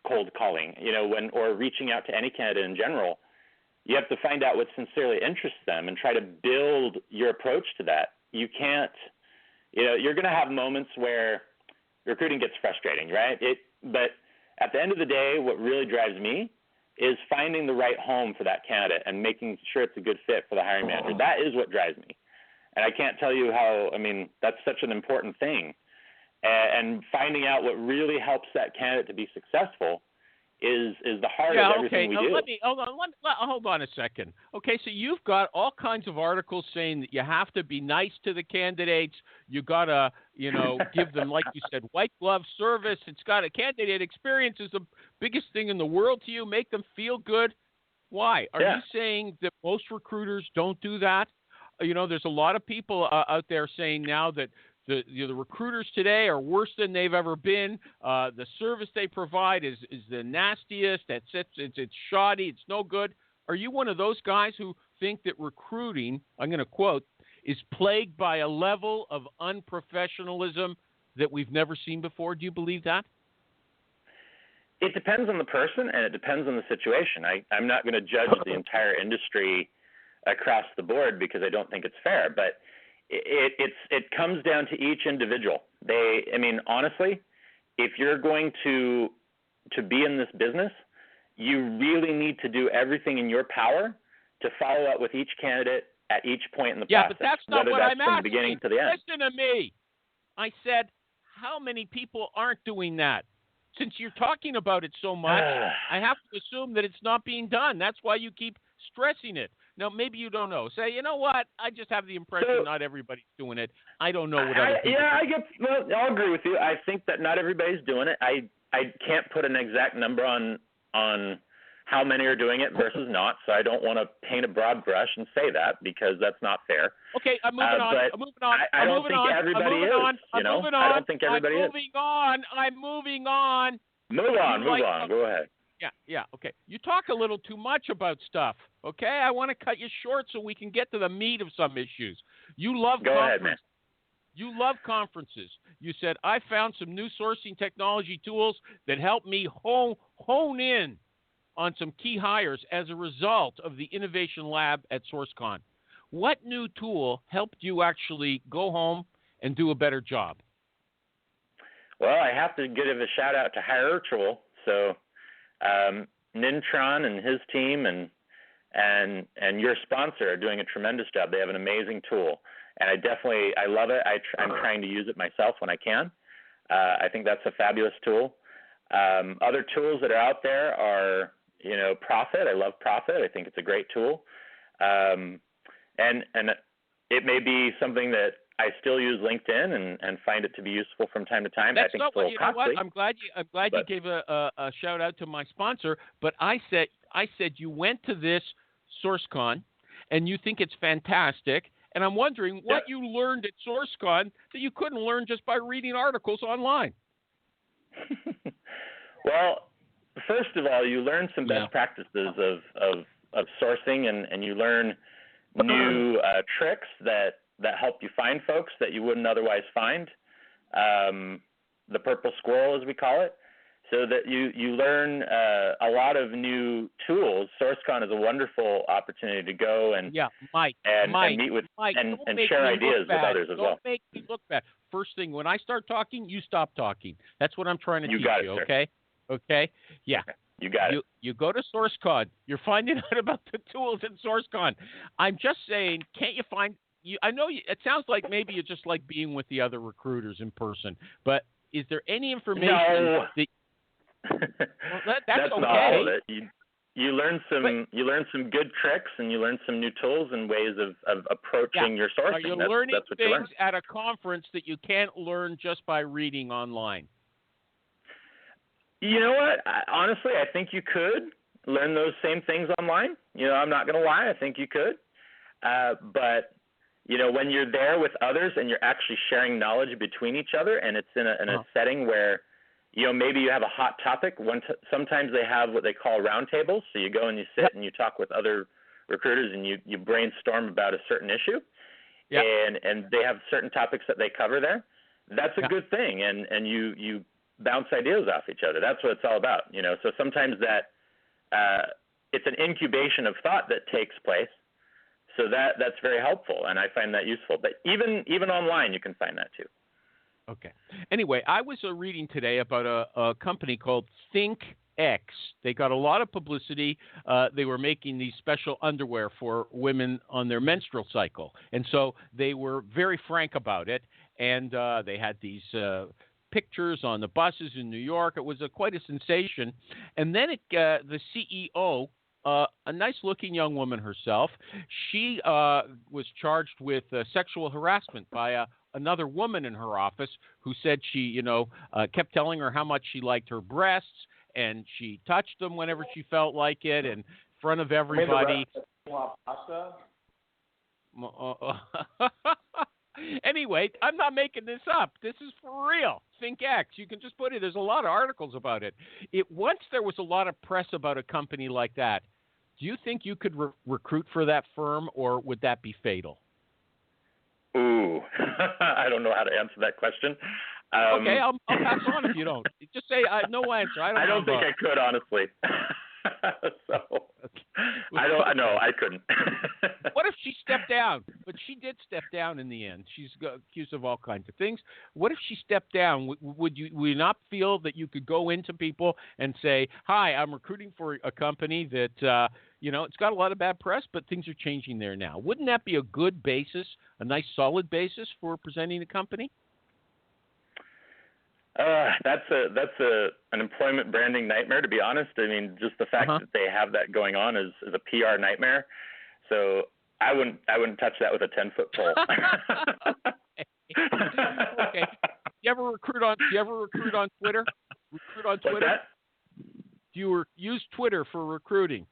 cold calling, you know, or reaching out to any candidate in general. You have to find out what sincerely interests them and try to build your approach to that. You can't, you know, you're going to have moments where recruiting gets frustrating, right? But at the end of the day, what really drives me is finding the right home for that candidate and making sure it's a good fit for the hiring manager. That is what drives me. And I can't tell you how, I mean, that's such an important thing. And finding out what really helps that candidate to be successful is the heart of everything we do. Hold on a second. Okay, so you've got all kinds of articles saying that you have to be nice to the candidates. You got to, you know, give them, like you said, white glove service. It's got a candidate experience is the biggest thing in the world to you. Make them feel good. Why? Are you saying that most recruiters don't do that? You know, there's a lot of people out there saying now that the recruiters today are worse than they've ever been. The service they provide is the nastiest. It's shoddy. It's no good. Are you one of those guys who think that recruiting, I'm going to quote, is plagued by a level of unprofessionalism that we've never seen before? Do you believe that? It depends on the person and it depends on the situation. I'm not going to judge the entire industry across the board because I don't think it's fair, but it comes down to each individual. I mean, honestly, if you're going to be in this business, you really need to do everything in your power to follow up with each candidate at each point in the process. Yeah, but that's not what I'm asking. From the beginning to the end. Listen to me. I said, how many people aren't doing that? Since you're talking about it so much, I have to assume that it's not being done. That's why you keep stressing it. Now, maybe you don't know. Say, you know what? I just have the impression not everybody's doing it. I don't know what other people I'll agree with you. I think that not everybody's doing it. I can't put an exact number on on how many are doing it versus not. So I don't want to paint a broad brush and say that because that's not fair. Okay, I'm moving on. But I'm moving on. I don't think everybody is. I'm moving on. I don't think everybody is. I'm moving on. Move on. Go ahead. Yeah. Okay. You talk a little too much about stuff. Okay, I want to cut you short so we can get to the meat of some issues. You love Go ahead, man. You love conferences. You said, I found some new sourcing technology tools that help me hone in on some key hires as a result of the Innovation Lab at SourceCon. What new tool helped you actually go home and do a better job? Well, I have to give a shout out to HireTool. So Nintron and his team and your sponsor are doing a tremendous job. They have an amazing tool. And I love it. I'm trying to use it myself when I can. I think that's a fabulous tool. Other tools that are out there are, Profit. I love Profit. I think it's a great tool. And it may be something that I still use LinkedIn and find it to be useful from time to time. That's I think not it's a little costly. I'm glad you gave a shout out to my sponsor. But I said you went to this SourceCon and you think it's fantastic. And I'm wondering what you learned at SourceCon that you couldn't learn just by reading articles online. Well, first of all, you learn some best practices of sourcing, and you learn new tricks that help you find folks that you wouldn't otherwise find. The purple squirrel, as we call it. So that you learn a lot of new tools. SourceCon is a wonderful opportunity to go and meet with and share ideas with others as well. Don't make me look bad. First thing, when I start talking, you stop talking. That's what I'm trying to teach you. Sir. Okay? Yeah. You got it. You go to SourceCon. You're finding out about the tools at SourceCon. I'm just saying, can't you find? I know it sounds like maybe you just like being with the other recruiters in person, but is there any information that? Well, that's okay. Not all of it. You learn some good tricks, and you learn some new tools and ways of approaching your sourcing. Are you learning things at a conference that you can't learn just by reading online? You know what? Honestly, I think you could learn those same things online. I'm not going to lie. I think you could. But when you're there with others and you're actually sharing knowledge between each other, and it's in a setting where maybe you have a hot topic. Sometimes they have what they call roundtables. So you go and you sit and you talk with other recruiters and you brainstorm about a certain issue. Yep. And they have certain topics that they cover there. That's a good thing. And you bounce ideas off each other. That's what it's all about. So sometimes that it's an incubation of thought that takes place. So that's very helpful, and I find that useful. But even online, you can find that too. Okay. Anyway, I was reading today about a company called ThinkX. They got a lot of publicity. They were making these special underwear for women on their menstrual cycle. And so they were very frank about it. And they had these pictures on the buses in New York. It was quite a sensation. And then the CEO, a nice-looking young woman herself, she was charged with sexual harassment by another woman in her office who said she, kept telling her how much she liked her breasts, and she touched them whenever she felt like it in front of everybody. Anyway, I'm not making this up. This is for real. ThinkX. You can just put it. There's a lot of articles about it. Once there was a lot of press about a company like that, do you think you could recruit for that firm, or would that be fatal? Ooh, I don't know how to answer that question. Okay, I'll pass on if you don't. Just say no answer. I don't think I could, honestly. I couldn't. What if she stepped down? But she did step down in the end. She's accused of all kinds of things. What if she stepped down? Would you not feel that you could go into people and say, "Hi, I'm recruiting for a company that it's got a lot of bad press, but things are changing there now." Wouldn't that be a good basis, a nice solid basis for presenting the company? That's an employment branding nightmare, to be honest. I mean, just the fact that they have that going on is a PR nightmare. So I wouldn't touch that with a 10-foot pole. Okay. Do you ever recruit on Twitter? Recruit on Twitter? Do you use Twitter for recruiting?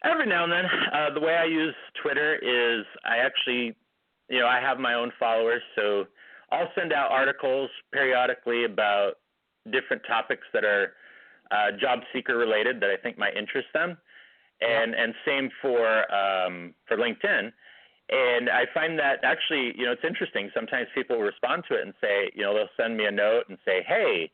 Every now and then. The way I use Twitter is I actually, I have my own followers, so I'll send out articles periodically about different topics that are job seeker related that I think might interest them, and same for LinkedIn. And I find that actually, it's interesting. Sometimes people respond to it and say, they'll send me a note and say, hey,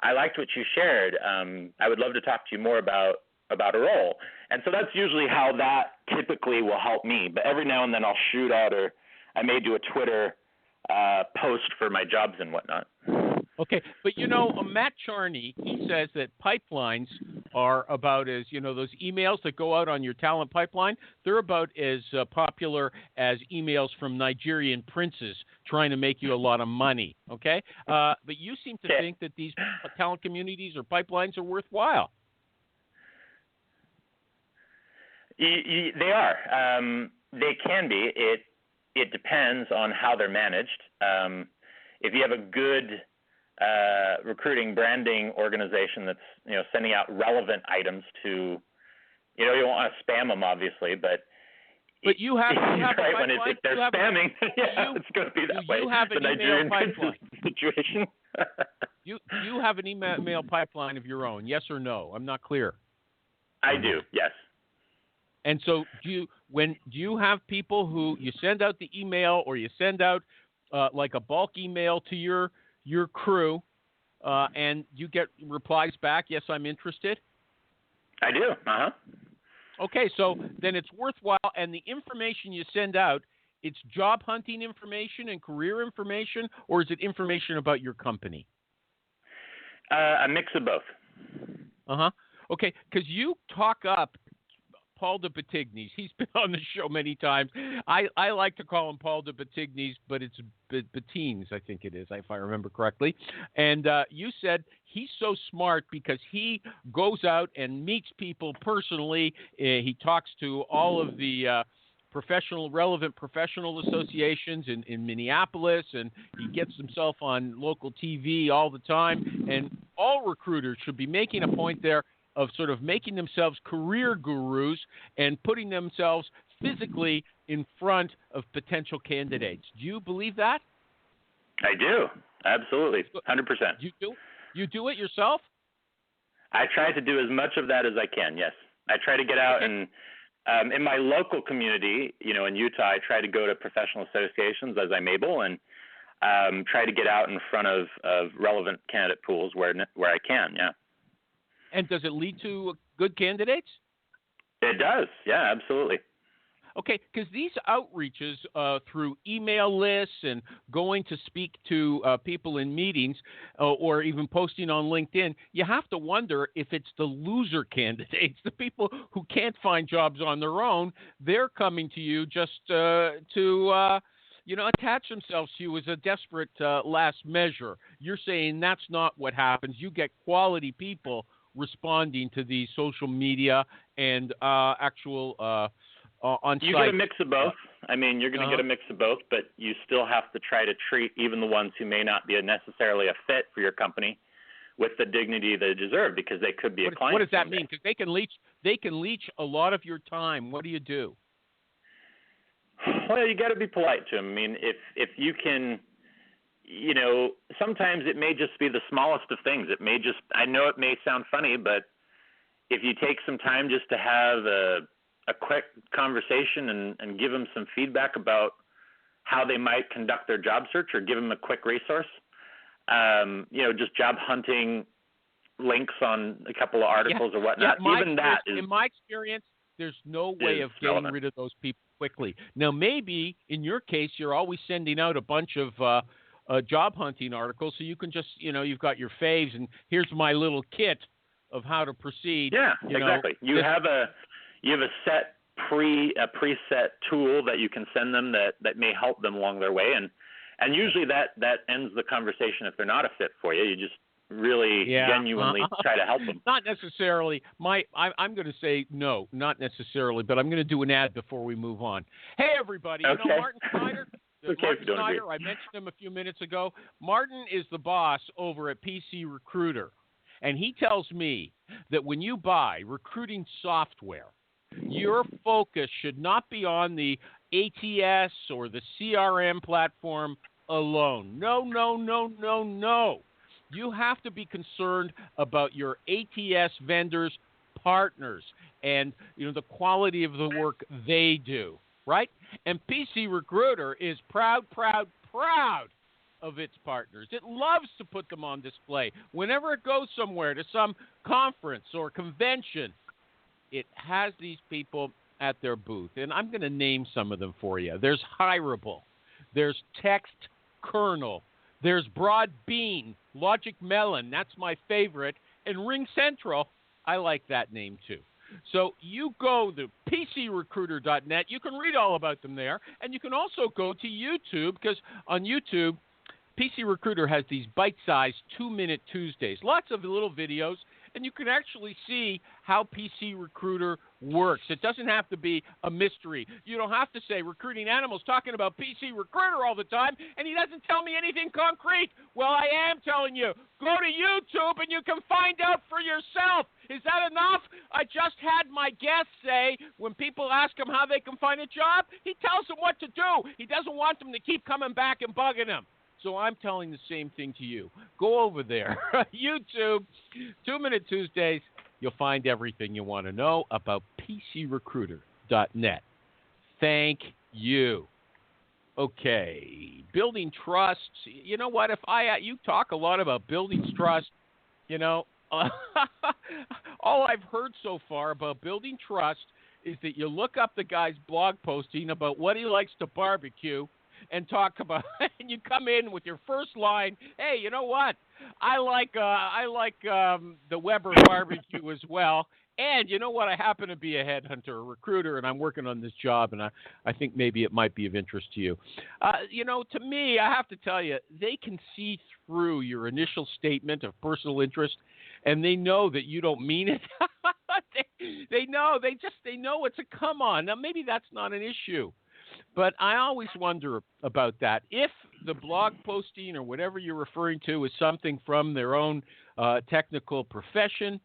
I liked what you shared. I would love to talk to you more about a role. And so that's usually how that typically will help me. But every now and then I'll shoot out, or I may do a Twitter post for my jobs and whatnot. Okay, but Matt Charney, he says that pipelines are about as, those emails that go out on your talent pipeline, they're about as popular as emails from Nigerian princes trying to make you a lot of money, okay? But you seem to think that these talent communities or pipelines are worthwhile. They are. They can be. It depends on how they're managed. If you have a good recruiting branding organization that's sending out relevant items to, you don't want to spam them obviously, but you have right, a when if they're spamming, it's going to be that way. You have an email pipeline situation. You have an email pipeline of your own, yes or no? I'm not clear. I do, yes. And so do you have people who you send out the email, or you send out like a bulk email to your crew, and you get replies back, yes, I'm interested? I do, Okay, so then it's worthwhile, and the information you send out, it's job hunting information and career information, or is it information about your company? A mix of both. Okay, because you talk up Paul de Batigny's. He's been on the show many times. I like to call him Paul de Batigny's, but it's Batines, I think it is, if I remember correctly. And you said he's so smart because he goes out and meets people personally. He talks to all of the relevant professional associations in Minneapolis, and he gets himself on local TV all the time. And all recruiters should be making a point there of sort of making themselves career gurus and putting themselves physically in front of potential candidates. Do you believe that? I do. Absolutely. 100%. You do it yourself? I try to do as much of that as I can, yes. I try to get out and in my local community, in Utah, I try to go to professional associations as I'm able, and try to get out in front of relevant candidate pools where I can, yeah. And does it lead to good candidates? It does, yeah, absolutely. Okay, because these outreaches through email lists and going to speak to people in meetings or even posting on LinkedIn, you have to wonder if it's the loser candidates, the people who can't find jobs on their own. They're coming to you just to attach themselves to you as a desperate last measure. You're saying that's not what happens. You get quality people responding to the social media and actual on-site. You get a mix of both. I mean, you're going to get a mix of both, but you still have to try to treat even the ones who may not be necessarily a fit for your company with the dignity they deserve, because they could be a client. What does that someday. mean? Because they can leech a lot of your time. What do you do? Well, you got to be polite to them. I mean, if you can. Sometimes it may just be the smallest of things. I know it may sound funny, but if you take some time just to have a quick conversation and give them some feedback about how they might conduct their job search, or give them a quick resource, just job hunting links on a couple of articles or whatnot. In my experience, there's no way of getting rid of those people quickly. Now, maybe in your case, you're always sending out a bunch of job hunting articles, so you can just, you've got your faves, and here's my little kit of how to proceed. Yeah, exactly. You have a preset tool that you can send them that may help them along their way, and usually that ends the conversation if they're not a fit for you. You just really genuinely try to help them. Not necessarily. I'm going to say no, not necessarily, but I'm going to do an ad before we move on. Hey, everybody, Martin Snyder. Martin Snyder, I mentioned him a few minutes ago. Martin is the boss over at PC Recruiter. And he tells me that when you buy recruiting software, your focus should not be on the ATS or the CRM platform alone. No, no, no, no, no. You have to be concerned about your ATS vendors, partners, and the quality of the work they do, right? And PC Recruiter is proud of its partners. It loves to put them on display. Whenever it goes somewhere, to some conference or convention, it has these people at their booth. And I'm going to name some of them for you. There's Hireable. There's Text Kernel. There's Broadbean, Logic Melon, that's my favorite, and Ring Central. I like that name too. So you go to PCRecruiter.net. You can read all about them there. And you can also go to YouTube, because on YouTube, PC Recruiter has these bite-sized 2-minute Tuesdays. Lots of little videos. And you can actually see how PC Recruiter works. It doesn't have to be a mystery. You don't have to say Recruiting Animals talking about PC Recruiter all the time, and he doesn't tell me anything concrete. Well, I am telling you. Go to YouTube and you can find out for yourself. Is that enough? I just had my guest say when people ask him how they can find a job, he tells them what to do. He doesn't want them to keep coming back and bugging him. So I'm telling the same thing to you. Go over there, YouTube, 2-minute Tuesdays. You'll find everything you want to know about PCRecruiter.net. Thank you. Okay, building trust. You know what? You talk a lot about building trust, all I've heard so far about building trust is that you look up the guy's blog posting about what he likes to barbecue, and talk about, and you come in with your first line, hey, you know what? I like the Weber barbecue as well. And you know what? I happen to be a headhunter, a recruiter, and I'm working on this job, and I think maybe it might be of interest to you. To me, I have to tell you, they can see through your initial statement of personal interest, and they know that you don't mean it. They know it's a come on. Now, maybe that's not an issue. But I always wonder about that. If the blog posting or whatever you're referring to is something from their own technical profession,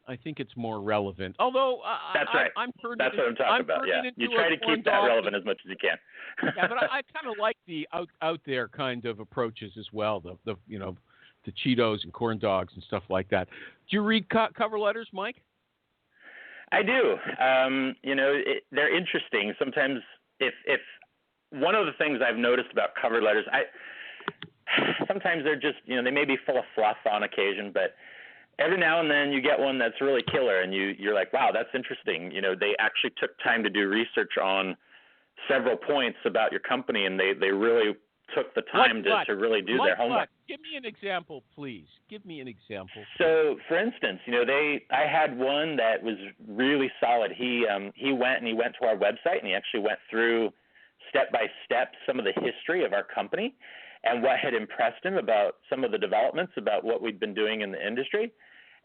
I think it's more relevant. Although that's right. That's what I'm talking about. Yeah, you try to keep that relevant as much as you can. Yeah, but I kind of like the out there kind of approaches as well. The Cheetos and corn dogs and stuff like that. Do you read cover letters, Mike? I do. They're interesting. Sometimes. If one of the things I've noticed about cover letters, sometimes they're just, they may be full of fluff on occasion, but every now and then you get one that's really killer and you're like, wow, that's interesting. They actually took time to do research on several points about your company, and they really took the time to really do their homework. Give me an example, please. Give me an example. So, for instance, I had one that was really solid. He went to our website, and he actually went through step by step some of the history of our company and what had impressed him about some of the developments about what we'd been doing in the industry.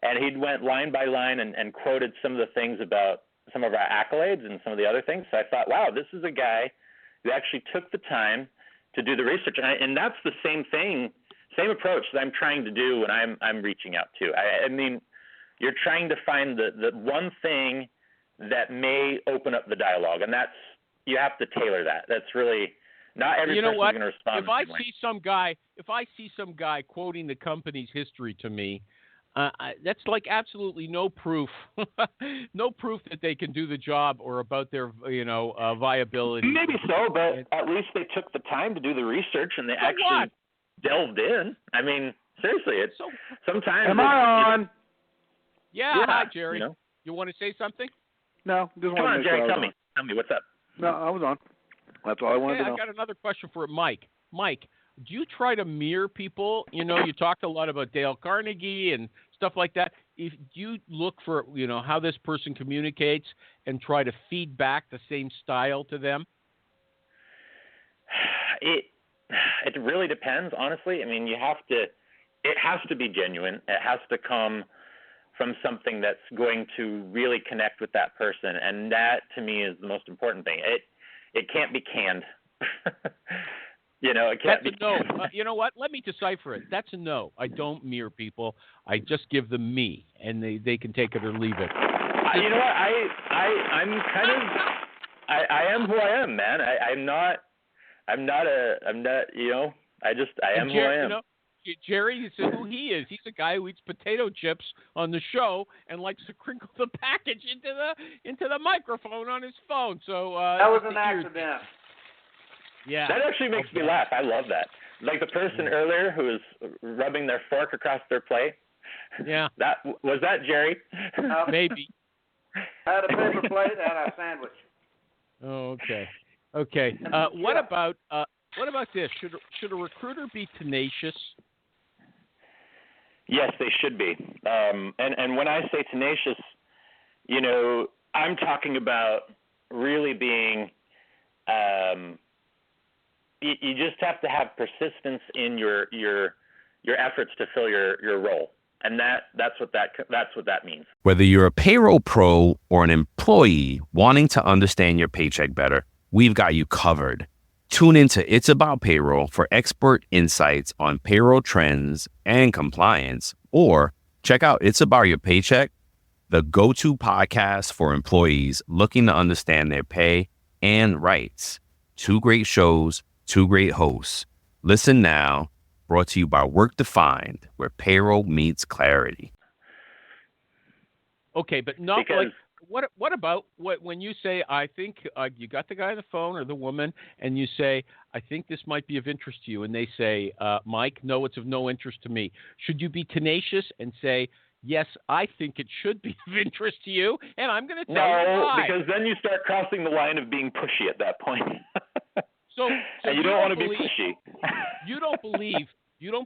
And he went line by line and quoted some of the things about some of our accolades and some of the other things. So I thought, wow, this is a guy who actually took the time to do the research, and that's the same approach that I'm trying to do when I'm reaching out to. I mean, you're trying to find the one thing that may open up the dialogue, and you have to tailor that. That's really not every person's going to respond. If I see some guy quoting the company's history to me, that's like absolutely no proof, no proof that they can do the job or about their, viability. Maybe so, but at least they took the time to do the research and they actually delved in. I mean, seriously, it's sometimes. Am I on? Yeah, hi, Jerry. You want to say something? No, just come on, Jerry. Tell me, what's up? No, I was on. That's all I wanted to know. I got another question for Mike. Mike, do you try to mirror people? You talked a lot about Dale Carnegie and stuff like that. Do you look for, how this person communicates and try to feed back the same style to them? It really depends, honestly. I mean, it has to be genuine. It has to come from something that's going to really connect with that person. And that, to me, is the most important thing. It can't be canned. It can't That's a no. You know what? Let me decipher it. That's a no. I don't mirror people. I just give them me, and they can take it or leave it. You know what? I'm kind of I am who I am, man. I'm not. I am who I am. Jerry is who he is. He's a guy who eats potato chips on the show and likes to crinkle the package into the microphone on his phone. So that was an accident. Yeah. That actually makes me laugh. I love that. Like the person earlier who was rubbing their fork across their plate. Yeah. Was that Jerry? Maybe. I had a paper plate and a sandwich. Oh, okay. Okay. What about this? Should a recruiter be tenacious? Yes, they should be. And when I say tenacious, I'm talking about really being. You just have to have persistence in your efforts to fill your role, and that's what that means. Whether you're a payroll pro or an employee wanting to understand your paycheck better, we've got you covered. Tune into It's About Payroll for expert insights on payroll trends and compliance, or check out It's About Your Paycheck, the go-to podcast for employees looking to understand their pay and rights. 2 great shows, 2 great hosts. Listen now, brought to you by Work Defined, where payroll meets clarity. Okay, but not because... What about when you say, I think you got the guy on the phone or the woman, and you say, I think this might be of interest to you, and they say, Mike, no, it's of no interest to me. Should you be tenacious and say, yes, I think it should be of interest to you, and I'm going to tell you why? No, because then you start crossing the line of being pushy at that point. So and you don't want to be pushy. You don't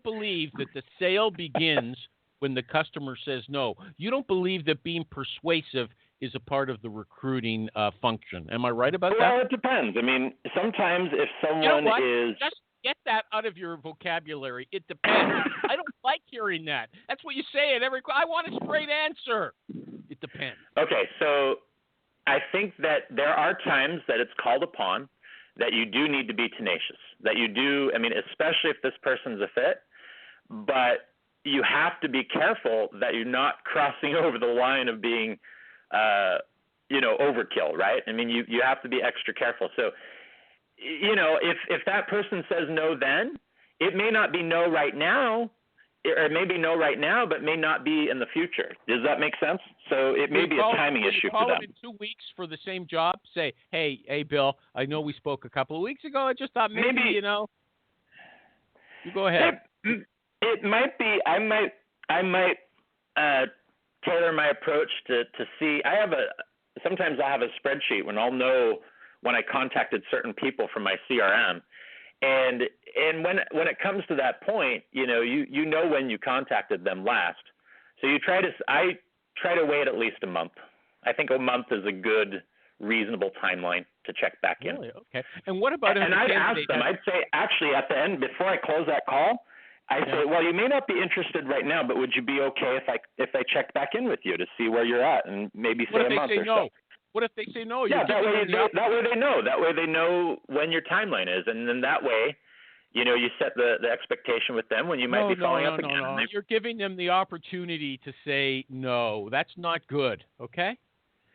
believe that the sale begins when the customer says no. You don't believe that being persuasive is a part of the recruiting function. Am I right about that? Well, it depends. I mean, sometimes if someone is... Just get that out of your vocabulary. It depends. I don't like hearing that. That's what you say at every... I want a straight answer. It depends. Okay, so I think that there are times that it's called upon that you do need to be tenacious. That you do, I mean, especially if this person's a fit, but you have to be careful that you're not crossing over the line of being... overkill, right? I mean, you have to be extra careful. So, if that person says no, then it may not be no right now, or it may be no right now, but may not be in the future. Does that make sense? So it may be a timing issue for them. Call them in 2 weeks for the same job. Say, hey, Bill, I know we spoke a couple of weeks ago. I just thought maybe you go ahead. It might be. I might tailor my approach to see. Sometimes I have a spreadsheet when I'll know when I contacted certain people from my CRM, and when it comes to that point, you know when you contacted them last. So I try to wait at least a month. I think a month is a good, reasonable timeline to check back in. Really? Okay. And what about? And I'd ask them. I'd say actually at the end before I close that call. I say, well, you may not be interested right now, but would you be okay if I checked back in with you to see where you're at and maybe say a month or so? What if they say no? Yeah, that way they know. That way they know when your timeline is, and then that way, you set the expectation with them when you might be following up again. No. You're giving them the opportunity to say no. That's not good. Okay.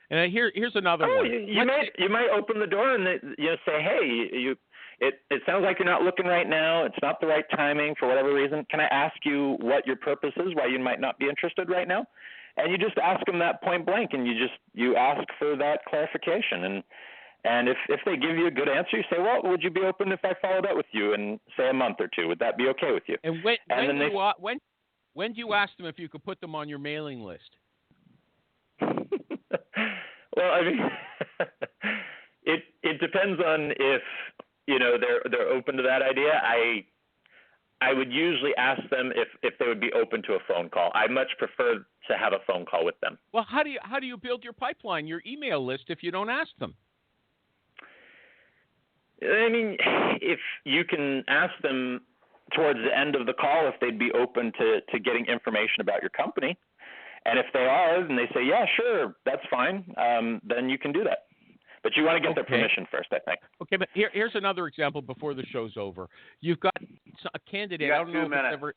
And here's another one. You might open the door and say, hey, It sounds like you're not looking right now. It's not the right timing for whatever reason. Can I ask you what your purpose is, why you might not be interested right now? And you just ask them that point blank, and you ask for that clarification. And if they give you a good answer, you say, well, would you be open if I followed up with you in, say, a month or two? Would that be okay with you? And when do you ask them if you could put them on your mailing list? Well, I mean, it depends on if they're open to that idea. I would usually ask them if they would be open to a phone call. I much prefer to have a phone call with them. Well, how do you build your pipeline, your email list, if you don't ask them? I mean, if you can ask them towards the end of the call if they'd be open to getting information about your company, and if they are, and they say, yeah, sure, that's fine, then you can do that. But you want to get their permission first, I think. Okay, but here's another example before the show's over. You've got a candidate. I don't know if it's ever.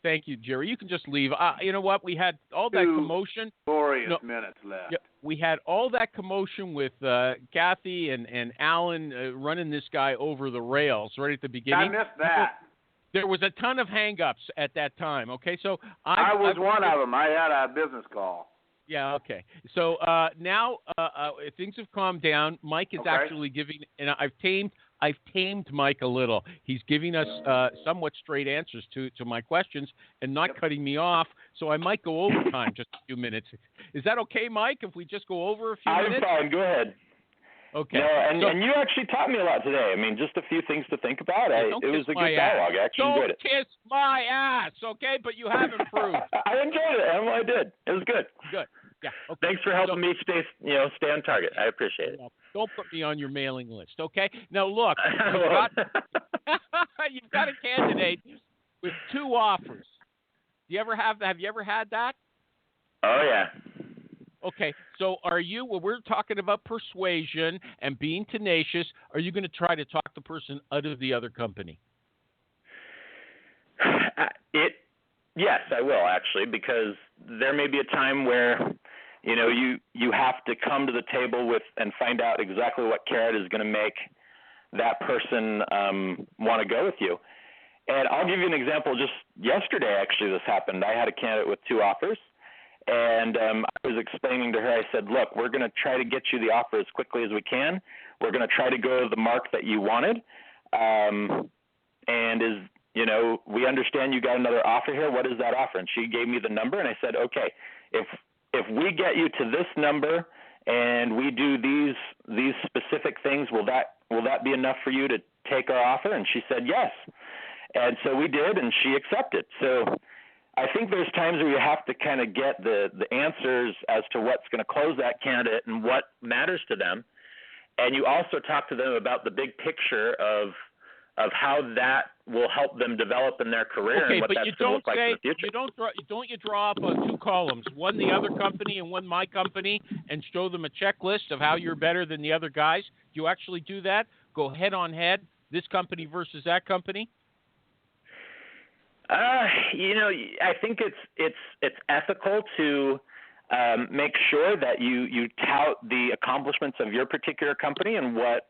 Thank you, Jerry. You can just leave. You know what? We had all that commotion. Glorious minutes left. Yeah, we had all that commotion with Kathy and Alan running this guy over the rails right at the beginning. I missed that. There was a ton of hang-ups at that time. Okay, so I was one of them. I had a business call. Yeah, okay. So now things have calmed down. Mike is actually giving, and I've tamed Mike a little. He's giving us somewhat straight answers to my questions and not cutting me off. So I might go over time just a few minutes. Is that okay, Mike, if we just go over a few minutes? I'm fine. Go ahead. Okay. No, and you actually taught me a lot today. I mean, just a few things to think about. It was a good dialogue. I actually enjoyed it. Don't kiss my ass, okay? But you have improved. I enjoyed it, Emma. I did. It was good. Good. Yeah. Okay. Thanks for helping me stay on target. I appreciate it. Don't put me on your mailing list, okay? Now look, you've got a candidate with 2 offers. Do you ever have you ever had that? Oh yeah. Okay, so we're talking about persuasion and being tenacious. Are you going to try to talk the person out of the other company? Yes, I will actually, because there may be a time where, you have to come to the table with and find out exactly what carrot is going to make that person want to go with you. And I'll give you an example. Just yesterday, actually, this happened. I had a candidate with 2 offers. And I was explaining to her, I said, look, we're going to try to get you the offer as quickly as we can. We're going to try to go to the mark that you wanted. We understand you got another offer here. What is that offer? And she gave me the number, and I said, okay, if we get you to this number and we do these specific things, will that be enough for you to take our offer? And she said yes. And so we did, and she accepted. So I think there's times where you have to kind of get the answers as to what's going to close that candidate and what matters to them. And you also talk to them about the big picture of how that will help them develop in their career and what that's going to look like in the future. Don't you draw up 2 columns, one the other company and one my company, and show them a checklist of how you're better than the other guys? Do you actually do that? Go head on head, this company versus that company? I think it's ethical to make sure that you tout the accomplishments of your particular company and what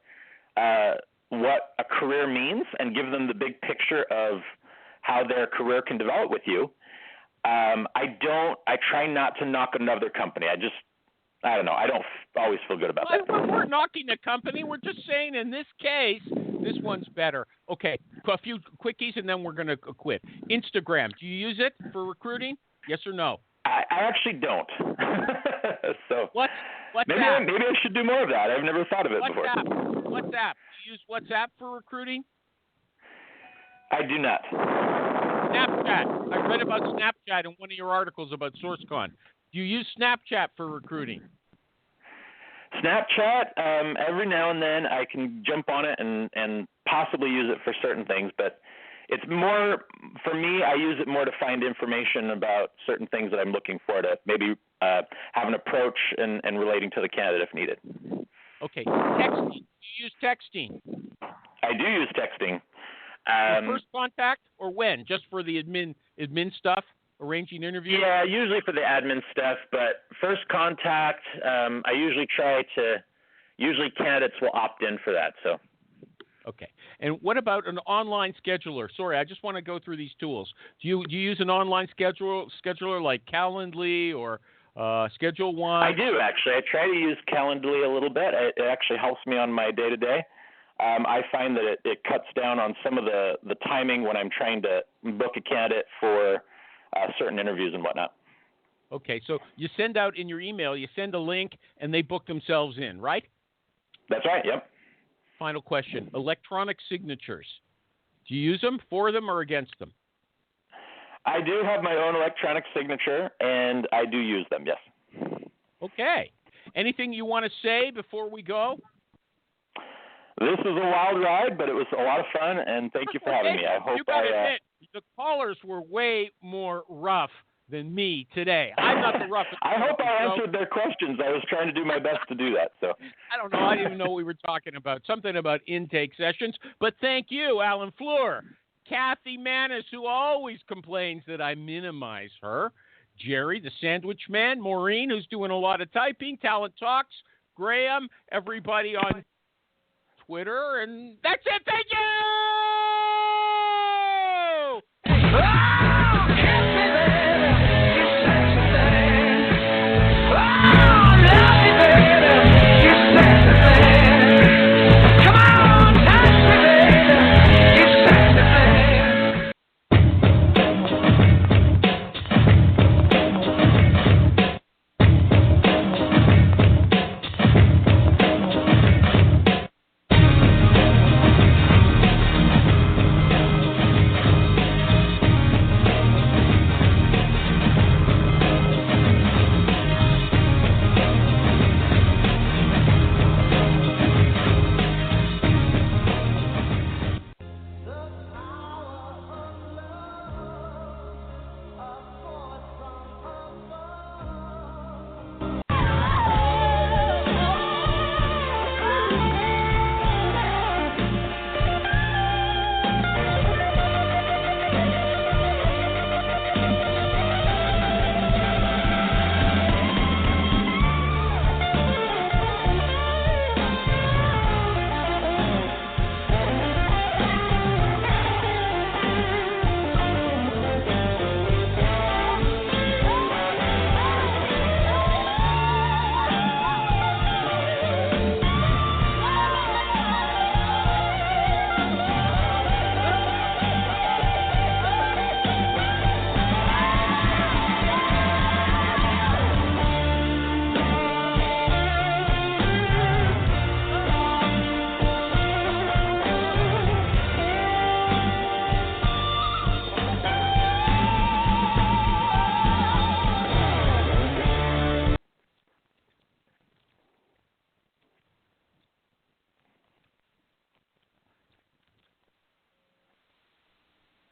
a career means, and give them the big picture of how their career can develop with you. I try not to knock another company. I don't know. I don't always feel good about that. We're knocking a company. We're just saying in this case, this one's better. Okay, a few quickies and then we're going to quit. Instagram, do you use it for recruiting? Yes or no? I actually don't. So what's maybe I should do more of that. I've never thought of it before. WhatsApp. Do you use WhatsApp for recruiting? I do not. Snapchat. I read about Snapchat in one of your articles about SourceCon. Do you use Snapchat for recruiting? Snapchat, every now and then I can jump on it and possibly use it for certain things, but it's more, for me, I use it more to find information about certain things that I'm looking for to maybe have an approach and relating to the candidate if needed. Okay. Texting. Do you use texting? I do use texting. For first contact or when? Just for the admin stuff? Arranging interviews? Yeah, usually for the admin stuff, but first contact, I usually usually candidates will opt in for that, so. Okay. And what about an online scheduler? Sorry, I just want to go through these tools. Do you use an online scheduler like Calendly or Schedule One? I do, actually. I try to use Calendly a little bit. It actually helps me on my day-to-day. I find that it cuts down on some of the timing when I'm trying to book a candidate for certain interviews and whatnot. Okay, so you send out in your email, you send a link, and they book themselves in, right? That's right, yep. Final question. Electronic signatures. Do you use them, for them, or against them? I do have my own electronic signature, and I do use them, yes. Okay. Anything you want to say before we go? This was a wild ride, but it was a lot of fun, and thank you for having me. I hope you got to admit, the callers were way more rough than me today. I'm not the roughest. I hope I answered their questions. I was trying to do my best to do that. So I don't know. I didn't even know what we were talking about. Something about intake sessions. But thank you, Alan Fleur. Kathy Manis, who always complains that I minimize her. Jerry, the sandwich man. Maureen, who's doing a lot of typing. Talent Talks. Graham, everybody on Twitter. And that's it. Thank you!